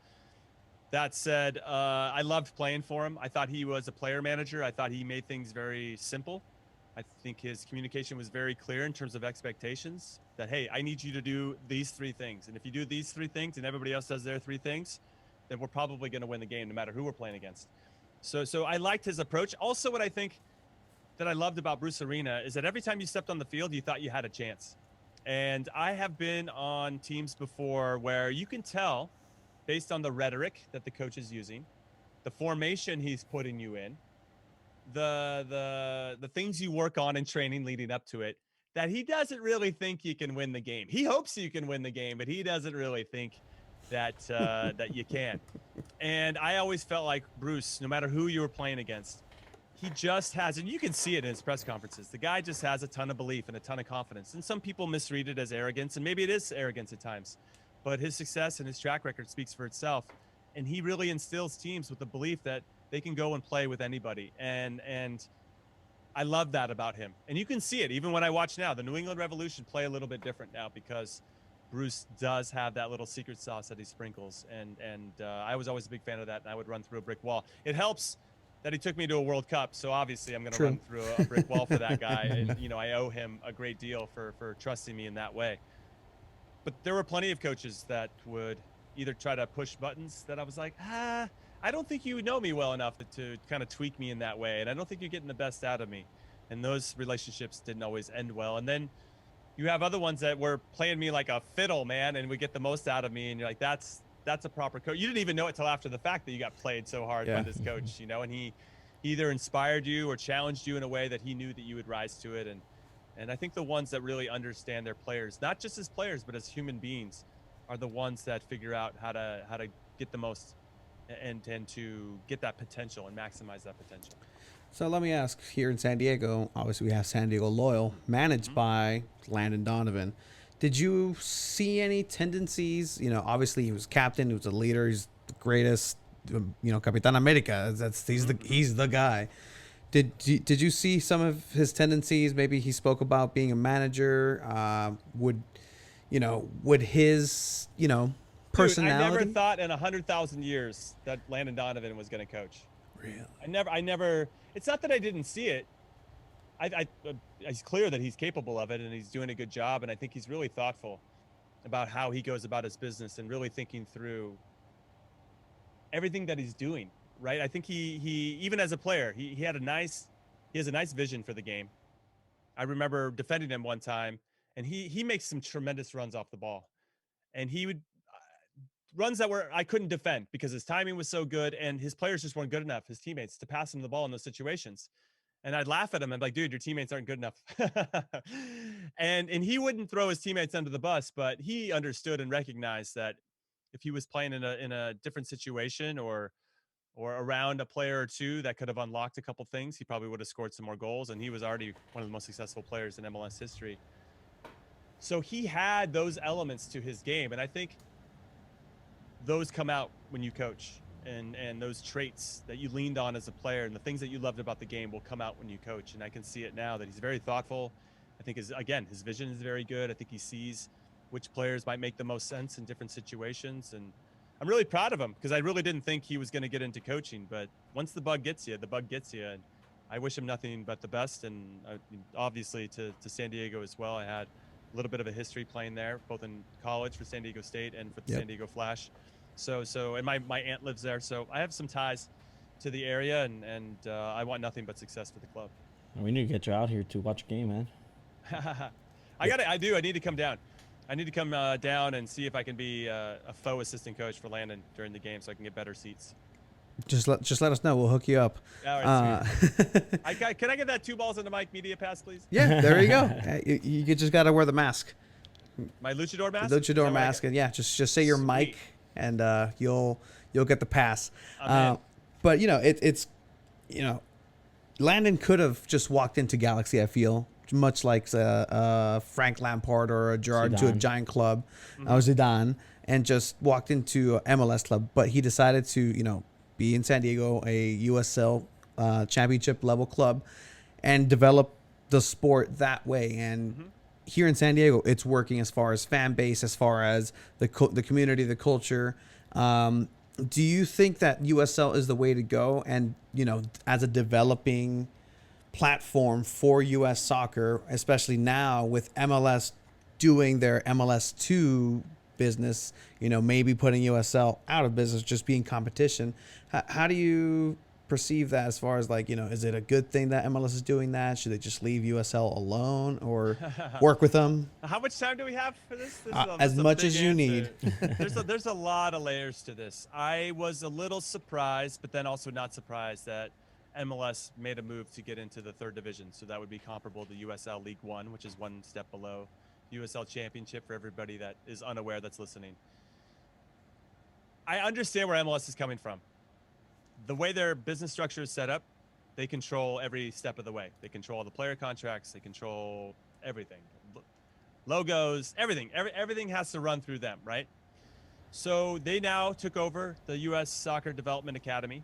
Speaker 3: That said, I loved playing for him. I thought he was a player manager. I thought he made things very simple. I think his communication was very clear in terms of expectations, that, hey, I need you to do these 3 things, and if you do these 3 things and everybody else does their 3 things, then we're probably going to win the game no matter who we're playing against. So I liked his approach. Also, what I think that I loved about Bruce Arena is that every time you stepped on the field, you thought you had a chance. And I have been on teams before where you can tell, based on the rhetoric that the coach is using, the formation he's putting you in, the things you work on in training leading up to it, that he doesn't really think you can win the game. He hopes you can win the game, but he doesn't really think that that you can. And I always felt like Bruce, no matter who you were playing against, he just has, and you can see it in his press conferences, the guy just has a ton of belief and a ton of confidence. And some people misread it as arrogance, and maybe it is arrogance at times, but his success and his track record speaks for itself. And he really instills teams with the belief that they can go and play with anybody. And I love that about him. And you can see it even when I watch now. The New England Revolution play a little bit different now, because Bruce does have that little secret sauce that he sprinkles. And I was always a big fan of that, and I would run through a brick wall. It helps that he took me to a World Cup, so obviously I'm going to run through a brick wall for that guy. And, you know, I owe him a great deal for trusting me in that way. But there were plenty of coaches that would either try to push buttons that I was like, I don't think you know me well enough to kind of tweak me in that way, and I don't think you're getting the best out of me. And those relationships didn't always end well. And then you have other ones that were playing me like a fiddle, man, and would get the most out of me, and you're like, that's that's a proper coach. You didn't even know it till after the fact that you got played so hard by this coach, you know, and he either inspired you or challenged you in a way that he knew that you would rise to it. And I think the ones that really understand their players, not just as players, but as human beings, are the ones that figure out how to get the most and to get that potential and maximize that potential.
Speaker 1: So let me ask, here in San Diego, obviously we have San Diego Loyal, managed by Landon Donovan. Did you see any tendencies? You know, obviously he was captain, he was a leader, he's the greatest, you know, Capitan America. He's the guy. Did you see some of his tendencies? Maybe he spoke about being a manager. Would his, you know, personality?
Speaker 3: Dude, I never thought in 100,000 years that Landon Donovan was going to coach.
Speaker 1: Really?
Speaker 3: I never. It's not that I didn't see it. It's clear that he's capable of it and he's doing a good job. And I think he's really thoughtful about how he goes about his business and really thinking through everything that he's doing. Right. I think he even as a player, he has a nice vision for the game. I remember defending him one time, and he makes some tremendous runs off the ball, and he would runs that were I couldn't defend because his timing was so good and his players just weren't good enough, his teammates, to pass him the ball in those situations. And I'd laugh at him and be like, dude, your teammates aren't good enough. and he wouldn't throw his teammates under the bus, but he understood and recognized that if he was playing in a different situation or around a player or two that could have unlocked a couple things, he probably would have scored some more goals. And he was already one of the most successful players in MLS history. So he had those elements to his game. And I think those come out when you coach, and those traits that you leaned on as a player and the things that you loved about the game will come out when you coach. And I can see it now that he's very thoughtful. I think his vision is very good. I think he sees which players might make the most sense in different situations. And I'm really proud of him because I really didn't think he was going to get into coaching, but once the bug gets you, and I wish him nothing but the best. And obviously to San Diego as well. I had a little bit of a history playing there, both in college for San Diego State and for the San Diego Flash. So and my aunt lives there, so I have some ties to the area, and I want nothing but success for the club.
Speaker 2: We need to get you out here to watch a game, man.
Speaker 3: I need to come down. I need to come down and see if I can be a faux assistant coach for Landon during the game, so I can get better seats.
Speaker 1: Just let us know. We'll hook you up.
Speaker 3: All right, can I get that 2 balls in the mic media pass, please?
Speaker 1: Yeah, there you go. You just got to wear the mask.
Speaker 3: My luchador mask.
Speaker 1: The luchador mask, and just say your mic, and you'll get the pass. But you know, it's Landon could have just walked into Galaxy. I feel much like Frank Lampard or a Gerrard to a giant club, or Zidane, and just walked into an MLS club. But he decided to be in San Diego, a USL championship level club, and develop the sport that way. And here in San Diego, it's working as far as fan base, as far as the community, the culture. Do you think that USL is the way to go? And, as a developing platform for U.S. soccer, especially now with MLS doing their MLS2 business, maybe putting USL out of business, just being competition. How do you perceive that as far as is it a good thing that MLS is doing that? Should they just leave USL alone or work with them?
Speaker 3: How much time do we have for this?
Speaker 1: As much as you need.
Speaker 3: There's a lot of layers to this. I was a little surprised, but then also not surprised that MLS made a move to get into the 3rd division. So that would be comparable to USL League One, which is one step below USL Championship for everybody that is unaware that's listening. I understand where MLS is coming from. The way their business structure is set up, they control every step of the way. They control the player contracts. They control everything. Logos, everything. Everything has to run through them, right? So they now took over the U.S. Soccer Development Academy,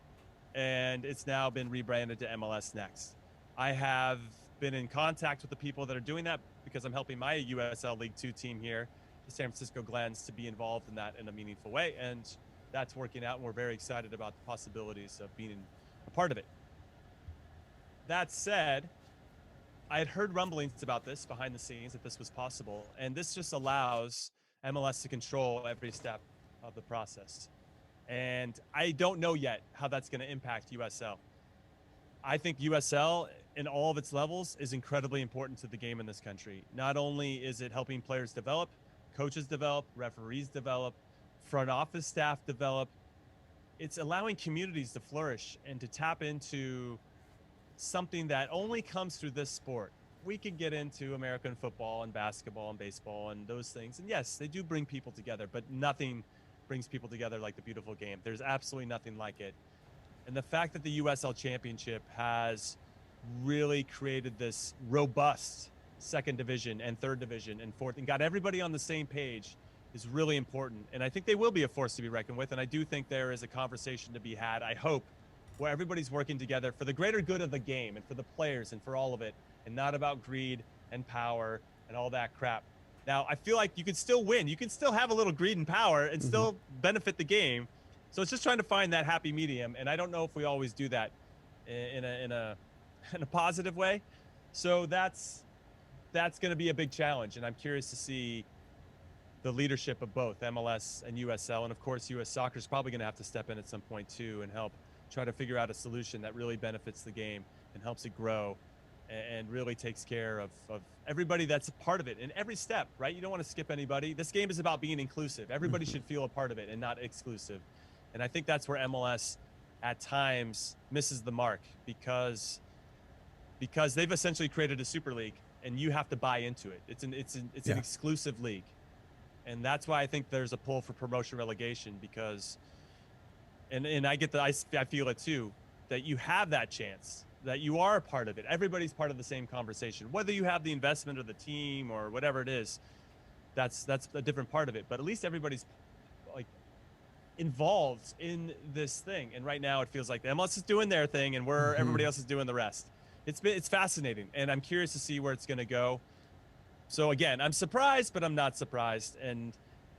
Speaker 3: and it's now been rebranded to MLS Next. I have been in contact with the people that are doing that because I'm helping my USL League 2 team here, the San Francisco Glens, to be involved in that in a meaningful way. And that's working out, and we're very excited about the possibilities of being a part of it. That said, I had heard rumblings about this behind the scenes, that this was possible, and this just allows MLS to control every step of the process. And I don't know yet how that's going to impact USL. I think USL, in all of its levels, is incredibly important to the game in this country. Not only is it helping players develop, coaches develop, referees develop, front office staff develop. It's allowing communities to flourish and to tap into something that only comes through this sport. We could get into American football and basketball and baseball and those things. And yes, they do bring people together, but nothing brings people together like the beautiful game. There's absolutely nothing like it. And the fact that the USL Championship has really created this robust second division and third division and fourth and got everybody on the same page is really important. And I think they will be a force to be reckoned with. And I do think there is a conversation to be had, I hope, where everybody's working together for the greater good of the game and for the players and for all of it, and not about greed and power and all that crap. Now, I feel like you can still win. You can still have a little greed and power and still benefit the game. So it's just trying to find that happy medium. And I don't know if we always do that in a positive way. So that's going to be a big challenge. And I'm curious to see the leadership of both MLS and USL. And of course, US Soccer is probably going to have to step in at some point too and help try to figure out a solution that really benefits the game and helps it grow and really takes care of everybody that's a part of it in every step, right? You don't want to skip anybody. This game is about being inclusive. Everybody should feel a part of it and not exclusive. And I think that's where MLS at times misses the mark because they've essentially created a super league and you have to buy into it. It's an exclusive league. And that's why I think there's a pull for promotion relegation because and I feel it too, that you have that chance, that you are a part of it. Everybody's part of the same conversation, whether you have the investment or the team or whatever it is, that's a different part of it. But at least everybody's like involved in this thing. And right now it feels like the MLS is doing their thing and everybody else is doing the rest. It's fascinating. And I'm curious to see where it's going to go. So again, I'm surprised, but I'm not surprised. And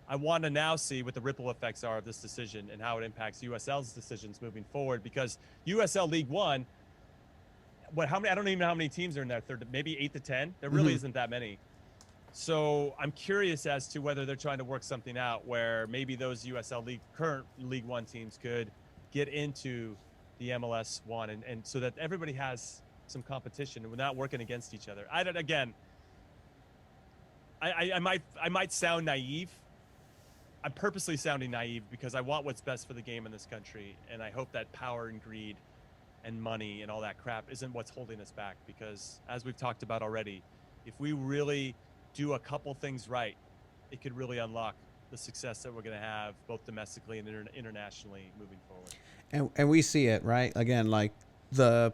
Speaker 3: I want to now see what the ripple effects are of this decision and how it impacts USL's decisions moving forward. Because USL League One, how many? I don't even know how many teams are in that third. Maybe 8 to 10. There really isn't that many. So I'm curious as to whether they're trying to work something out where maybe those current League One teams could get into the MLS one, and so that everybody has some competition and we're not working against each other. I might sound naive. I'm purposely sounding naive because I want what's best for the game in this country, and I hope that power and greed and money and all that crap isn't what's holding us back. Because as we've talked about already, if we really do a couple things right, it could really unlock the success that we're going to have both domestically and internationally moving forward.
Speaker 1: And we see it, right? Again, like the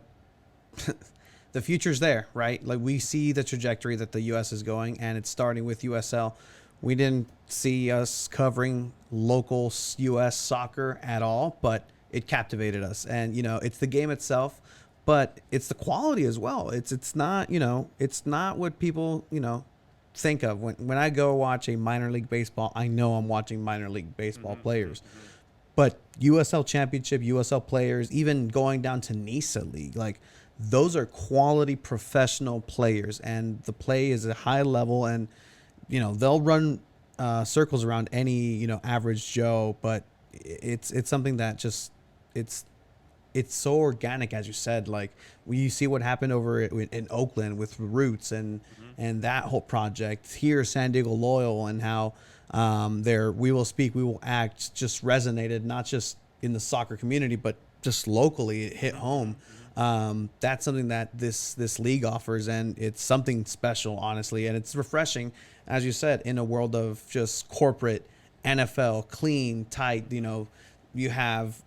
Speaker 1: the future's there, right? Like we see the trajectory that the U.S. is going, and it's starting with USL. We didn't see us covering local U.S. soccer at all, but it captivated us. And, it's the game itself, but it's the quality as well. It's not, it's not what people, think of. When I go watch a minor league baseball, I know I'm watching minor league baseball players. But USL Championship, USL players, even going down to NISA League, like those are quality professional players, and the play is at a high level, and they'll run circles around any average Joe, but it's something that just it's so organic, as you said. Like when you see what happened over in Oakland with Roots and that whole project here, San Diego Loyal, and how their "We Will Speak, We Will Act" just resonated not just in the soccer community, but just locally. It hit home. That's something that this league offers, and it's something special, honestly, and it's refreshing, as you said, in a world of just corporate NFL, clean, tight. You have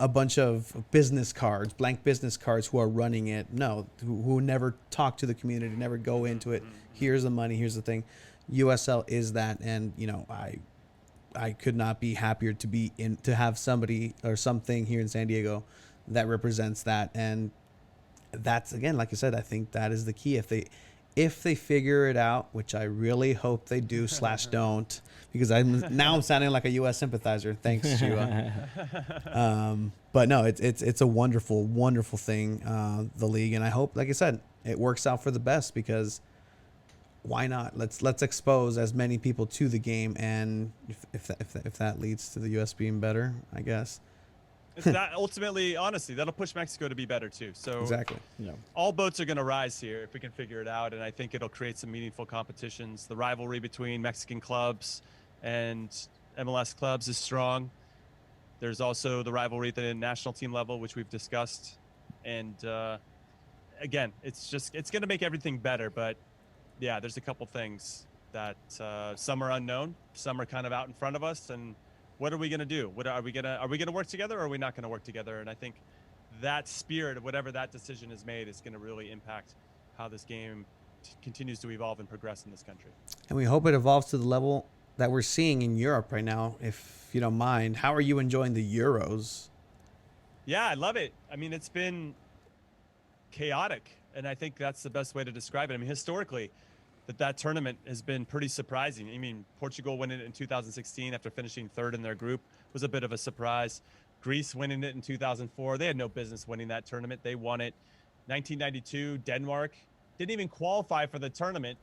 Speaker 1: a bunch of blank business cards who are running it. No, who never talk to the community, never go into it. Here's the money. Here's the thing. USL is that, and I could not be happier to have somebody or something here in San Diego that represents that. And that's, again, like I said, I think that is the key. If they figure it out, which I really hope they do / don't, because I'm sounding like a U.S. sympathizer. Thanks, Shiva. But no, it's a wonderful, wonderful thing, the league, and I hope, like I said, it works out for the best, because why not? Let's expose as many people to the game, and if that leads to the U.S. being better, I guess.
Speaker 3: It's that ultimately, honestly, that'll push Mexico to be better too. So
Speaker 1: exactly,
Speaker 3: all boats are going to rise here if we can figure it out, and I think it'll create some meaningful competitions. The rivalry between Mexican clubs and MLS clubs is strong. There's also the rivalry at the national team level, which we've discussed. And again, it's going to make everything better. But yeah, there's a couple things that some are unknown, some are kind of out in front of us. And what are we going to do? Are we going to work together, or are we not going to work together? And I think that spirit, whatever that decision is made, is going to really impact how this game continues to evolve and progress in this country.
Speaker 1: And we hope it evolves to the level that we're seeing in Europe right now, if you don't mind. How are you enjoying the Euros?
Speaker 3: Yeah, I love it. I mean, it's been chaotic, and I think that's the best way to describe it. I mean, historically, that tournament has been pretty surprising. I mean, Portugal winning it in 2016 after finishing third in their group was a bit of a surprise. Greece winning it in 2004. They had no business winning that tournament. They won it. 1992, Denmark didn't even qualify for the tournament.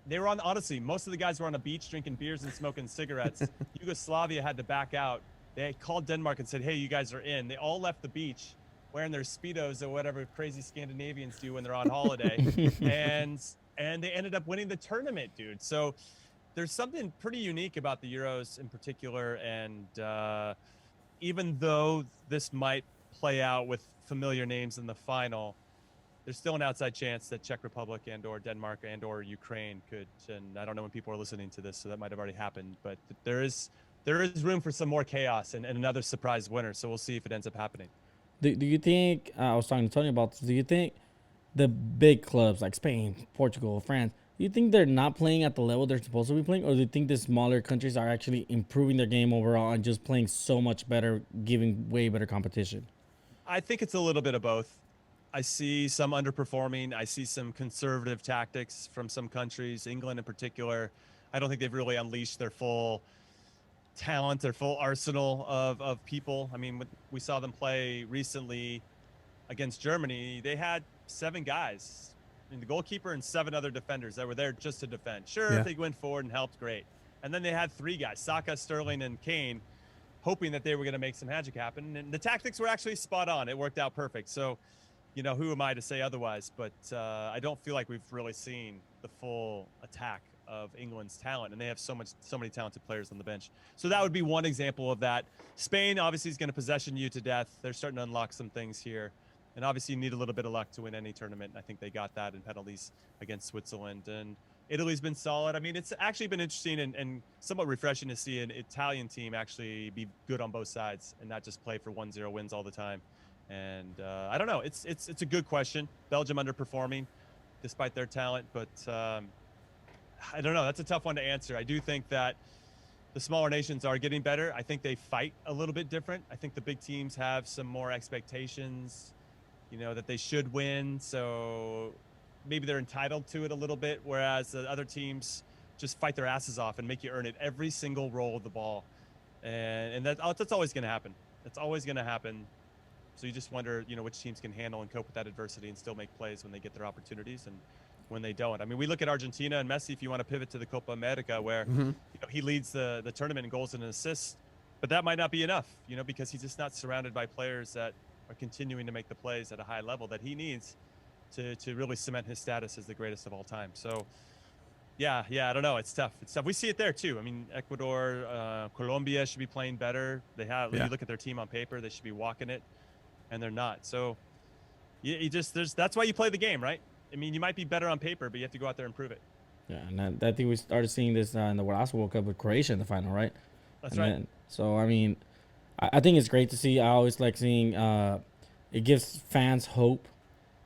Speaker 3: They were honestly, most of the guys were on a beach drinking beers and smoking cigarettes. Yugoslavia had to back out. They called Denmark and said, hey, you guys are in. They all left the beach wearing their Speedos or whatever crazy Scandinavians do when they're on holiday. and they ended up winning the tournament, dude. So there's something pretty unique about the Euros in particular. And even though this might play out with familiar names in the final, there's still an outside chance that Czech Republic and or Denmark and or Ukraine could, and I don't know when people are listening to this, so that might have already happened, but there is room for some more chaos and another surprise winner. So we'll see if it ends up happening.
Speaker 2: Do you think, I was talking to Tony about this, do you think the big clubs like Spain, Portugal, France, do you think they're not playing at the level they're supposed to be playing? Or do you think the smaller countries are actually improving their game overall and just playing so much better, giving way better competition?
Speaker 3: I think it's a little bit of both. I see some underperforming. I see some conservative tactics from some countries, England in particular. I don't think they've really unleashed their full talent, their full arsenal of people. I mean, we saw them play recently against Germany. They had 7 guys, I mean, the goalkeeper and 7 other defenders that were there just to defend. Sure, if they went forward and helped, great. And then they had 3 guys, Saka, Sterling, and Kane, hoping that they were going to make some magic happen. And the tactics were actually spot on. It worked out perfect. So, you know, who am I to say otherwise? But I don't feel like we've really seen the full attack of England's talent, and they have so many talented players on the bench. So that would be one example of that. Spain obviously is going to possession you to death. They're starting to unlock some things here, and obviously you need a little bit of luck to win any tournament. And I think they got that in penalties against Switzerland. And Italy's been solid. I mean, it's actually been interesting and somewhat refreshing to see an Italian team actually be good on both sides and not just play for 1-0 wins all the time. And I don't know. It's a good question. Belgium underperforming despite their talent, but I don't know. That's a tough one to answer. I do think that the smaller nations are getting better. I think they fight a little bit different. I think the big teams have some more expectations, you know, that they should win. So maybe they're entitled to it a little bit, whereas the other teams just fight their asses off and make you earn it every single roll of the ball. And that's always going to happen. That's always going to happen. So you just wonder, you know, which teams can handle and cope with that adversity and still make plays when they get their opportunities and when they don't. I mean, we look at Argentina and Messi, if you want to pivot to the Copa America, where you know, he leads the tournament in goals and assists, but that might not be enough, you know, because he's just not surrounded by players that are continuing to make the plays at a high level that he needs to really cement his status as the greatest of all time. So, yeah, I don't know. It's tough. We see it there too. I mean, Ecuador, Colombia should be playing better. They have. When you look at their team on paper, they should be walking it, and they're not. So, that's why you play the game, right? I mean, you might be better on paper, but you have to go out there and prove it.
Speaker 2: Yeah, and I think we started seeing this in the last World Cup with Croatia in the final, right?
Speaker 3: That's right.
Speaker 2: So, I mean, I think it's great to see. I always like seeing it gives fans hope.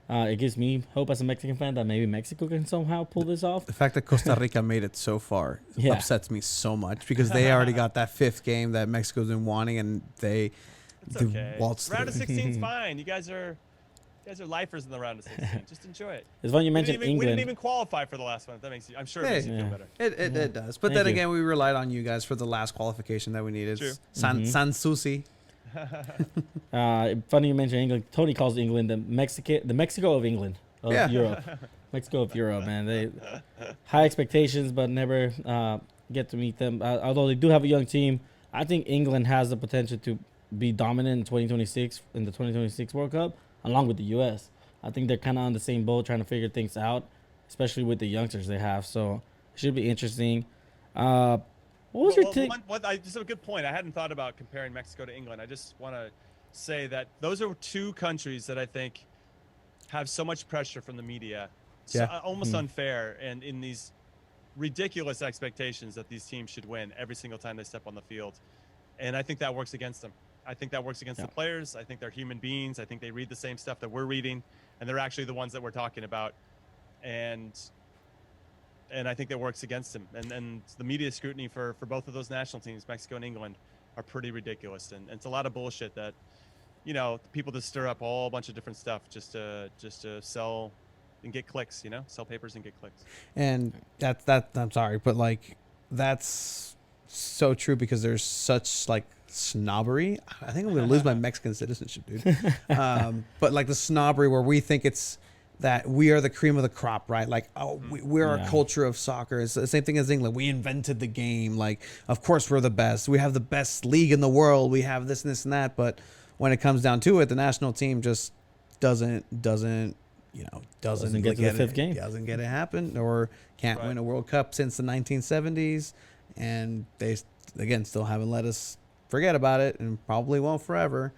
Speaker 2: It gives me hope as a Mexican fan that maybe Mexico can somehow pull this off.
Speaker 1: The fact that Costa Rica made it so far upsets me so much because they already got that 5th game that Mexico's been wanting, and they waltzed
Speaker 3: Round of 16 is fine. You guys are lifers in the round of 16. Just enjoy it.
Speaker 2: It's funny you mentioned England.
Speaker 3: We didn't even qualify for the last one. That makes you. I'm sure it makes you feel better.
Speaker 1: It does. But then again, we relied on you guys for the last qualification that we needed.
Speaker 3: True.
Speaker 1: Sanssouci.
Speaker 2: Funny you mentioned England. Tony calls England the Mexico of England of Europe. Mexico of Europe, man. They high expectations, but never get to meet them. Although they do have a young team, I think England has the potential to be dominant in 2026 in the 2026 World Cup, along with the U.S. I think they're kind of on the same boat, trying to figure things out, especially with the youngsters they have. So it should be interesting. What was your take?
Speaker 3: Just a good point. I hadn't thought about comparing Mexico to England. I just want to say that those are two countries that I think have so much pressure from the media, almost unfair, and in these ridiculous expectations that these teams should win every single time they step on the field. And I think that works against them. I think that works against the players. I think they're human beings. I think they read the same stuff that we're reading, and they're actually the ones that we're talking about. And I think that works against them. And the media scrutiny for both of those national teams, Mexico and England, are pretty ridiculous. And it's a lot of bullshit that, people just stir up a whole bunch of different stuff just to sell and get clicks, sell papers and get clicks.
Speaker 1: And that I'm sorry, but like that's so true because there's such like snobbery. I think I'm gonna lose my Mexican citizenship, dude. But like the snobbery where we think it's that we are the cream of the crop, right? Like, we're a culture of soccer. It's the same thing as England. We invented the game. Like, of course we're the best. We have the best league in the world. We have this and this and that. But when it comes down to it, the national team just doesn't get to the fifth game. Doesn't get it happen, or can't win a World Cup since the 1970s, and they again still haven't let us forget about it, and probably won't forever.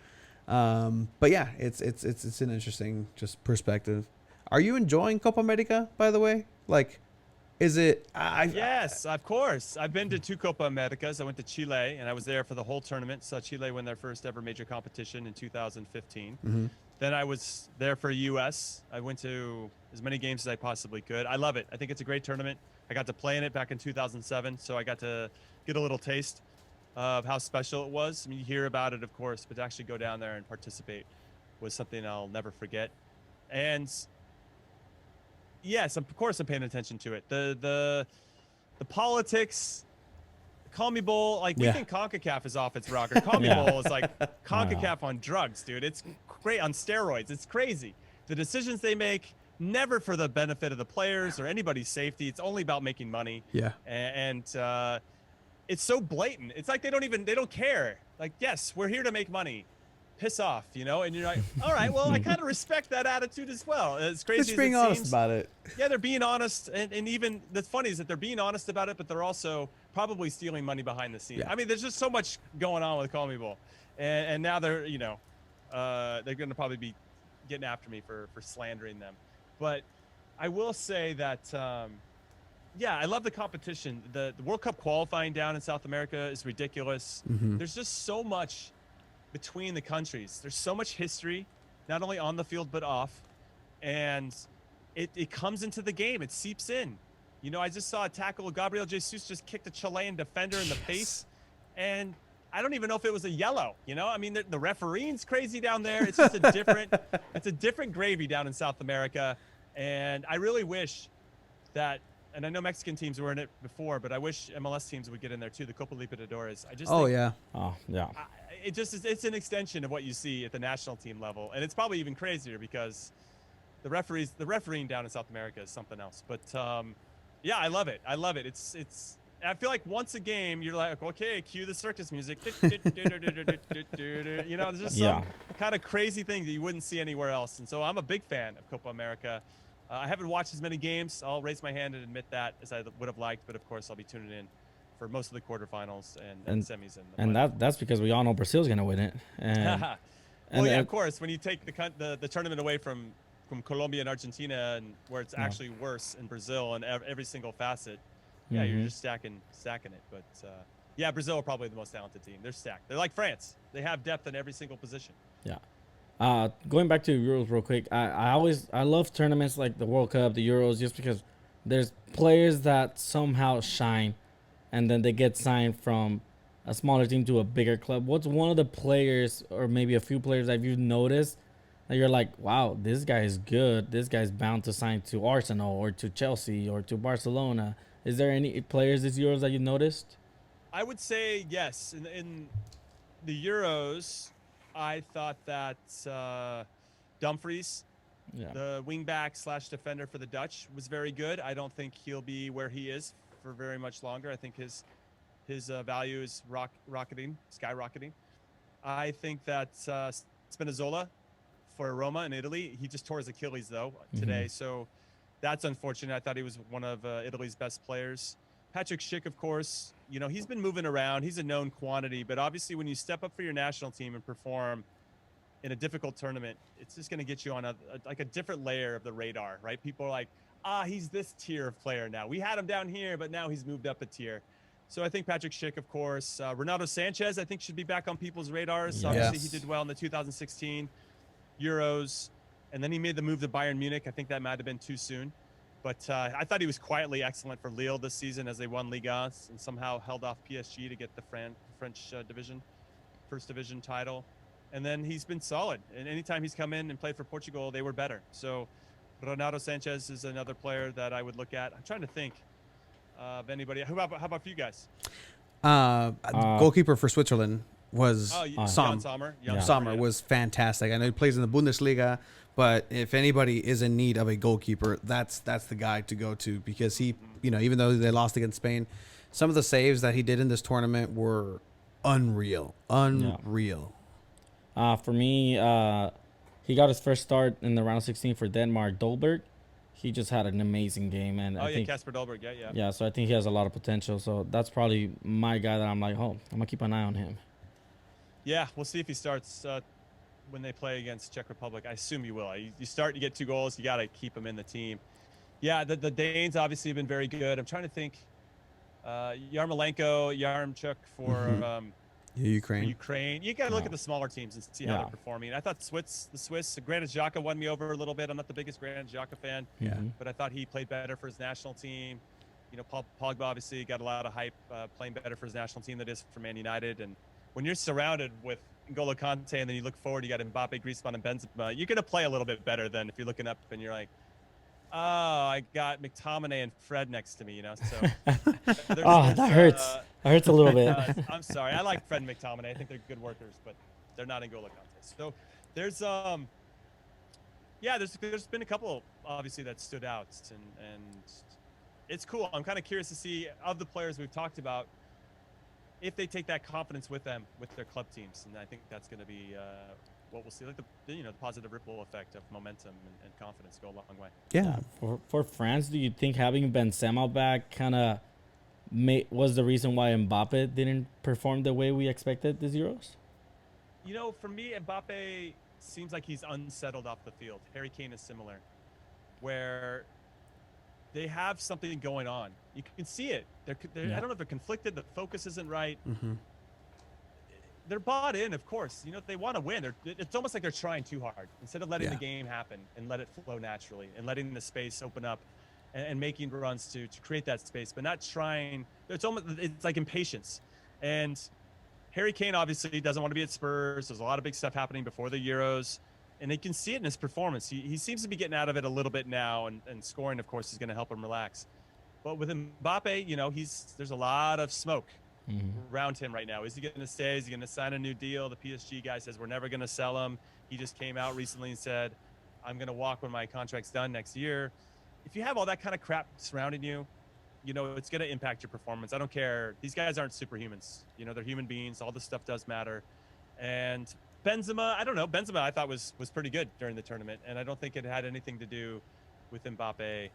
Speaker 1: But yeah, it's an interesting just perspective. Are you enjoying Copa America, by the way? Like, is it?
Speaker 3: Yes, of course. I've been to 2 Copa Americas. I went to Chile, and I was there for the whole tournament. Saw Chile win their first ever major competition in 2015.
Speaker 1: Mm-hmm.
Speaker 3: Then I was there for U.S. I went to as many games as I possibly could. I love it. I think it's a great tournament. I got to play in it back in 2007, so I got to get a little taste of how special it was. I mean, you hear about it, of course, but to actually go down there and participate was something I'll never forget. And yes, of course I'm paying attention to it. The politics, CONMEBOL, like we think CONCACAF is off its rocker. CONMEBOL is like CONCACAF on drugs, dude. It's great on steroids. It's crazy. The decisions they make, never for the benefit of the players or anybody's safety. It's only about making money.
Speaker 1: Yeah.
Speaker 3: And it's so blatant. It's like they don't care. Like, yes, we're here to make money. Piss off, and you're like, all right, well, I kind of respect that attitude as well. It's crazy.
Speaker 1: Just being honest about it.
Speaker 3: Yeah, they're being honest, and even that's funny is that they're being honest about it, but they're also probably stealing money behind the scenes.
Speaker 1: Yeah.
Speaker 3: I mean, there's just so much going on with CONMEBOL, and now they're they're going to probably be getting after me for slandering them. But I will say that I love the competition. The World Cup qualifying down in South America is ridiculous.
Speaker 1: Mm-hmm.
Speaker 3: There's just so much between the countries. There's so much history, not only on the field but off, and it comes into the game. It seeps in. I just saw a tackle. Gabriel Jesus just kicked a Chilean defender in the face, and I don't even know if it was a yellow. I mean, the refereeing's crazy down there. It's just it's a different gravy down in South America, and I really wish that. And I know Mexican teams were in it before, but I wish MLS teams would get in there too. The Copa Libertadores. It's an extension of what you see at the national team level, and it's probably even crazier because the refereeing down in South America is something else. But I love it. It's. I feel like once a game, you're like, okay, cue the circus music. There's just some kind of crazy thing that you wouldn't see anywhere else. And so I'm a big fan of Copa America. I haven't watched as many games. I'll raise my hand and admit that as I would have liked, but of course I'll be tuning in for most of the quarterfinals and semis.
Speaker 2: And that's because we all know Brazil's gonna win it.
Speaker 3: Of course, when you take the tournament away from Colombia and Argentina, and where it's actually worse in Brazil in every single facet, you're just stacking it. But Brazil are probably the most talented team. They're stacked. They're like France. They have depth in every single position.
Speaker 2: Yeah. Going back to Euros real quick, I love tournaments like the World Cup, the Euros, just because there's players that somehow shine, and then they get signed from a smaller team to a bigger club. What's one of the players, or maybe a few players that you've noticed that you're like, wow, this guy is good. This guy's bound to sign to Arsenal or to Chelsea or to Barcelona. Is there any players this Euros that you noticed?
Speaker 3: I would say yes. In the Euros, I thought that Dumfries, the wingback / defender for the Dutch, was very good. I don't think he'll be where he is for very much longer. I think his value is skyrocketing. I think that Spinazzola for Roma in Italy, he just tore his Achilles though today, so that's unfortunate. I thought he was one of Italy's best players. Patrick Schick, of course, he's been moving around. He's a known quantity, but obviously when you step up for your national team and perform in a difficult tournament, it's just going to get you on a different layer of the radar, right? People are like, he's this tier of player now. We had him down here, but now he's moved up a tier. So I think Patrick Schick, of course. Renato Sanchez, I think, should be back on people's radars.
Speaker 2: Yes.
Speaker 3: Obviously, he did well in the 2016 Euros, and then he made the move to Bayern Munich. I think that might have been too soon. But I thought he was quietly excellent for Lille this season as they won Liga and somehow held off PSG to get the French first division title. And then he's been solid. And anytime he's come in and played for Portugal, they were better. So Renato Sanchez is another player that I would look at. I'm trying to think of anybody. How about for you guys?
Speaker 1: Goalkeeper for Switzerland was
Speaker 3: Jan Sommer.
Speaker 1: Sommer was fantastic. I know he plays in the Bundesliga, but if anybody is in need of a goalkeeper, that's the guy to go to, because he, even though they lost against Spain, some of the saves that he did in this tournament were unreal.
Speaker 2: For me, he got his first start in the round of 16 for Denmark. Dolberg, he just had an amazing game, and I think
Speaker 3: Kasper Dolberg, yeah.
Speaker 2: Yeah, so I think he has a lot of potential. So that's probably my guy that I'm like, I'm gonna keep an eye on him.
Speaker 3: Yeah, we'll see if he starts when they play against Czech Republic. I assume you will. You start, you get 2 goals, you got to keep him in the team. Yeah, the Danes obviously have been very good. I'm trying to think. Yaremchuk for
Speaker 1: Ukraine.
Speaker 3: You got to look at the smaller teams and see how they're performing. I thought the Swiss, Granit Xhaka won me over a little bit. I'm not the biggest Granit Xhaka fan, but I thought he played better for his national team. Paul Pogba obviously got a lot of hype playing better for his national team than it is for Man United. And when you're surrounded with N'Golo Kante and then you look forward, you got Mbappe, Griezmann, and Benzema, you're going to play a little bit better than if you're looking up and you're like, I got McTominay and Fred next to me, So
Speaker 2: that hurts. That hurts a little bit.
Speaker 3: I'm sorry. I like Fred and McTominay. I think they're good workers, but they're not N'Golo Kante. So there's there's been a couple obviously that stood out, and it's cool. I'm kind of curious to see, of the players we've talked about, if they take that confidence with them with their club teams, and I think that's going to be what we'll see, like the positive ripple effect of momentum and confidence go a long way.
Speaker 1: Yeah.
Speaker 2: For France, do you think having Benzema back kind of was the reason why Mbappe didn't perform the way we expected this Euros?
Speaker 3: For me, Mbappe seems like he's unsettled off the field. Harry Kane is similar, where they have something going on. You can see it. I don't know if they're conflicted. The focus isn't right.
Speaker 1: Mm-hmm.
Speaker 3: They're bought in, of course. They want to win. It's almost like they're trying too hard instead of letting the game happen and let it flow naturally and letting the space open up and making runs to create that space, but not trying. It's like impatience. And Harry Kane obviously doesn't want to be at Spurs. There's a lot of big stuff happening before the Euros, and they can see it in his performance. He seems to be getting out of it a little bit now, and scoring, of course, is going to help him relax. But with Mbappe, there's a lot of smoke around him right now. Is he going to stay? Is he going to sign a new deal? The PSG guy says we're never going to sell him. He just came out recently and said, I'm going to walk when my contract's done next year. If you have all that kind of crap surrounding you, it's going to impact your performance. I don't care. These guys aren't superhumans. They're human beings. All this stuff does matter. And Benzema, I don't know. Benzema, I thought was pretty good during the tournament, and I don't think it had anything to do with Mbappe.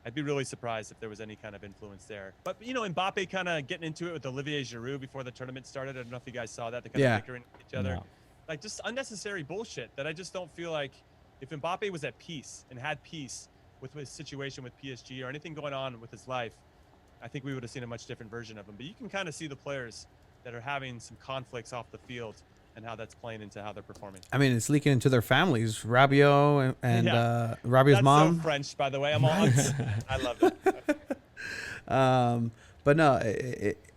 Speaker 3: I'd be really surprised if there was any kind of influence there. But, Mbappe kind of getting into it with Olivier Giroud before the tournament started. I don't know if you guys saw that. They kind of bickering at each other. No. Like, just unnecessary bullshit that I just don't feel like, if Mbappe was at peace and had peace with his situation with PSG or anything going on with his life, I think we would have seen a much different version of him. But you can kind of see the players that are having some conflicts off the field and how that's playing into how they're performing.
Speaker 1: I mean, it's leaking into their families. Rabiot and Rabiot's mom.
Speaker 3: That's so French, by the way. I love it.
Speaker 1: But no,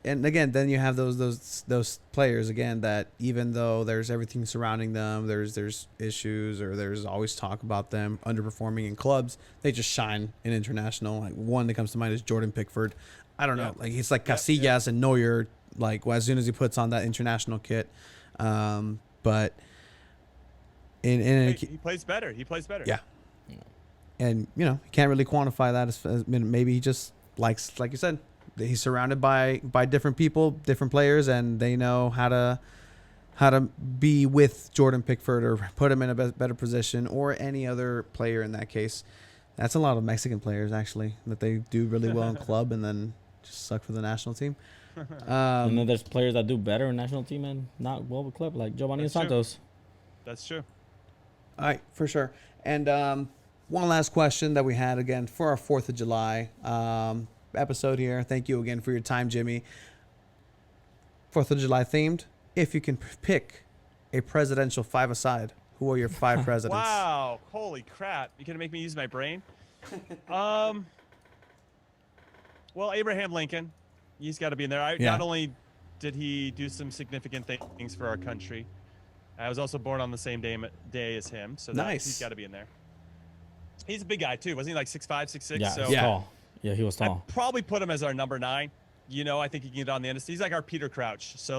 Speaker 1: and again, then you have those players again that even though there's everything surrounding them, there's issues or there's always talk about them underperforming in clubs, they just shine in international. Like one that comes to mind is Jordan Pickford. I don't know, like he's like Casillas and Neuer. Like as soon as he puts on that international kit. But
Speaker 3: he plays better.
Speaker 1: Yeah. And you can't really quantify that as maybe he just likes, like you said, he's surrounded by different people, different players, and they know how to be with Jordan Pickford or put him in a better position, or any other player in that case. That's a lot of Mexican players actually that they do really well in club and then just suck for the national team.
Speaker 2: And then there's players that do better in national team and not World Cup, like Giovanni
Speaker 3: That's
Speaker 2: Santos.
Speaker 3: That's true.
Speaker 1: All right, for sure. And one last question that we had again for our 4th of July episode here. Thank you again for your time, Jimmy. 4th of July themed. If you can pick a presidential five-a-side, who are your 5 presidents?
Speaker 3: Wow. Holy crap. You're going to make me use my brain? Well, Abraham Lincoln. He's got to be in there. Not only did he do some significant things for our country, I was also born on the same day as him, so he's got to be in there. He's a big guy too, wasn't he? Like 6'5", 6'6"?
Speaker 2: Yeah, so tall. Yeah, he was tall.
Speaker 3: I'd probably put him as our number 9. I think he can get on the end. He's like our Peter Crouch. So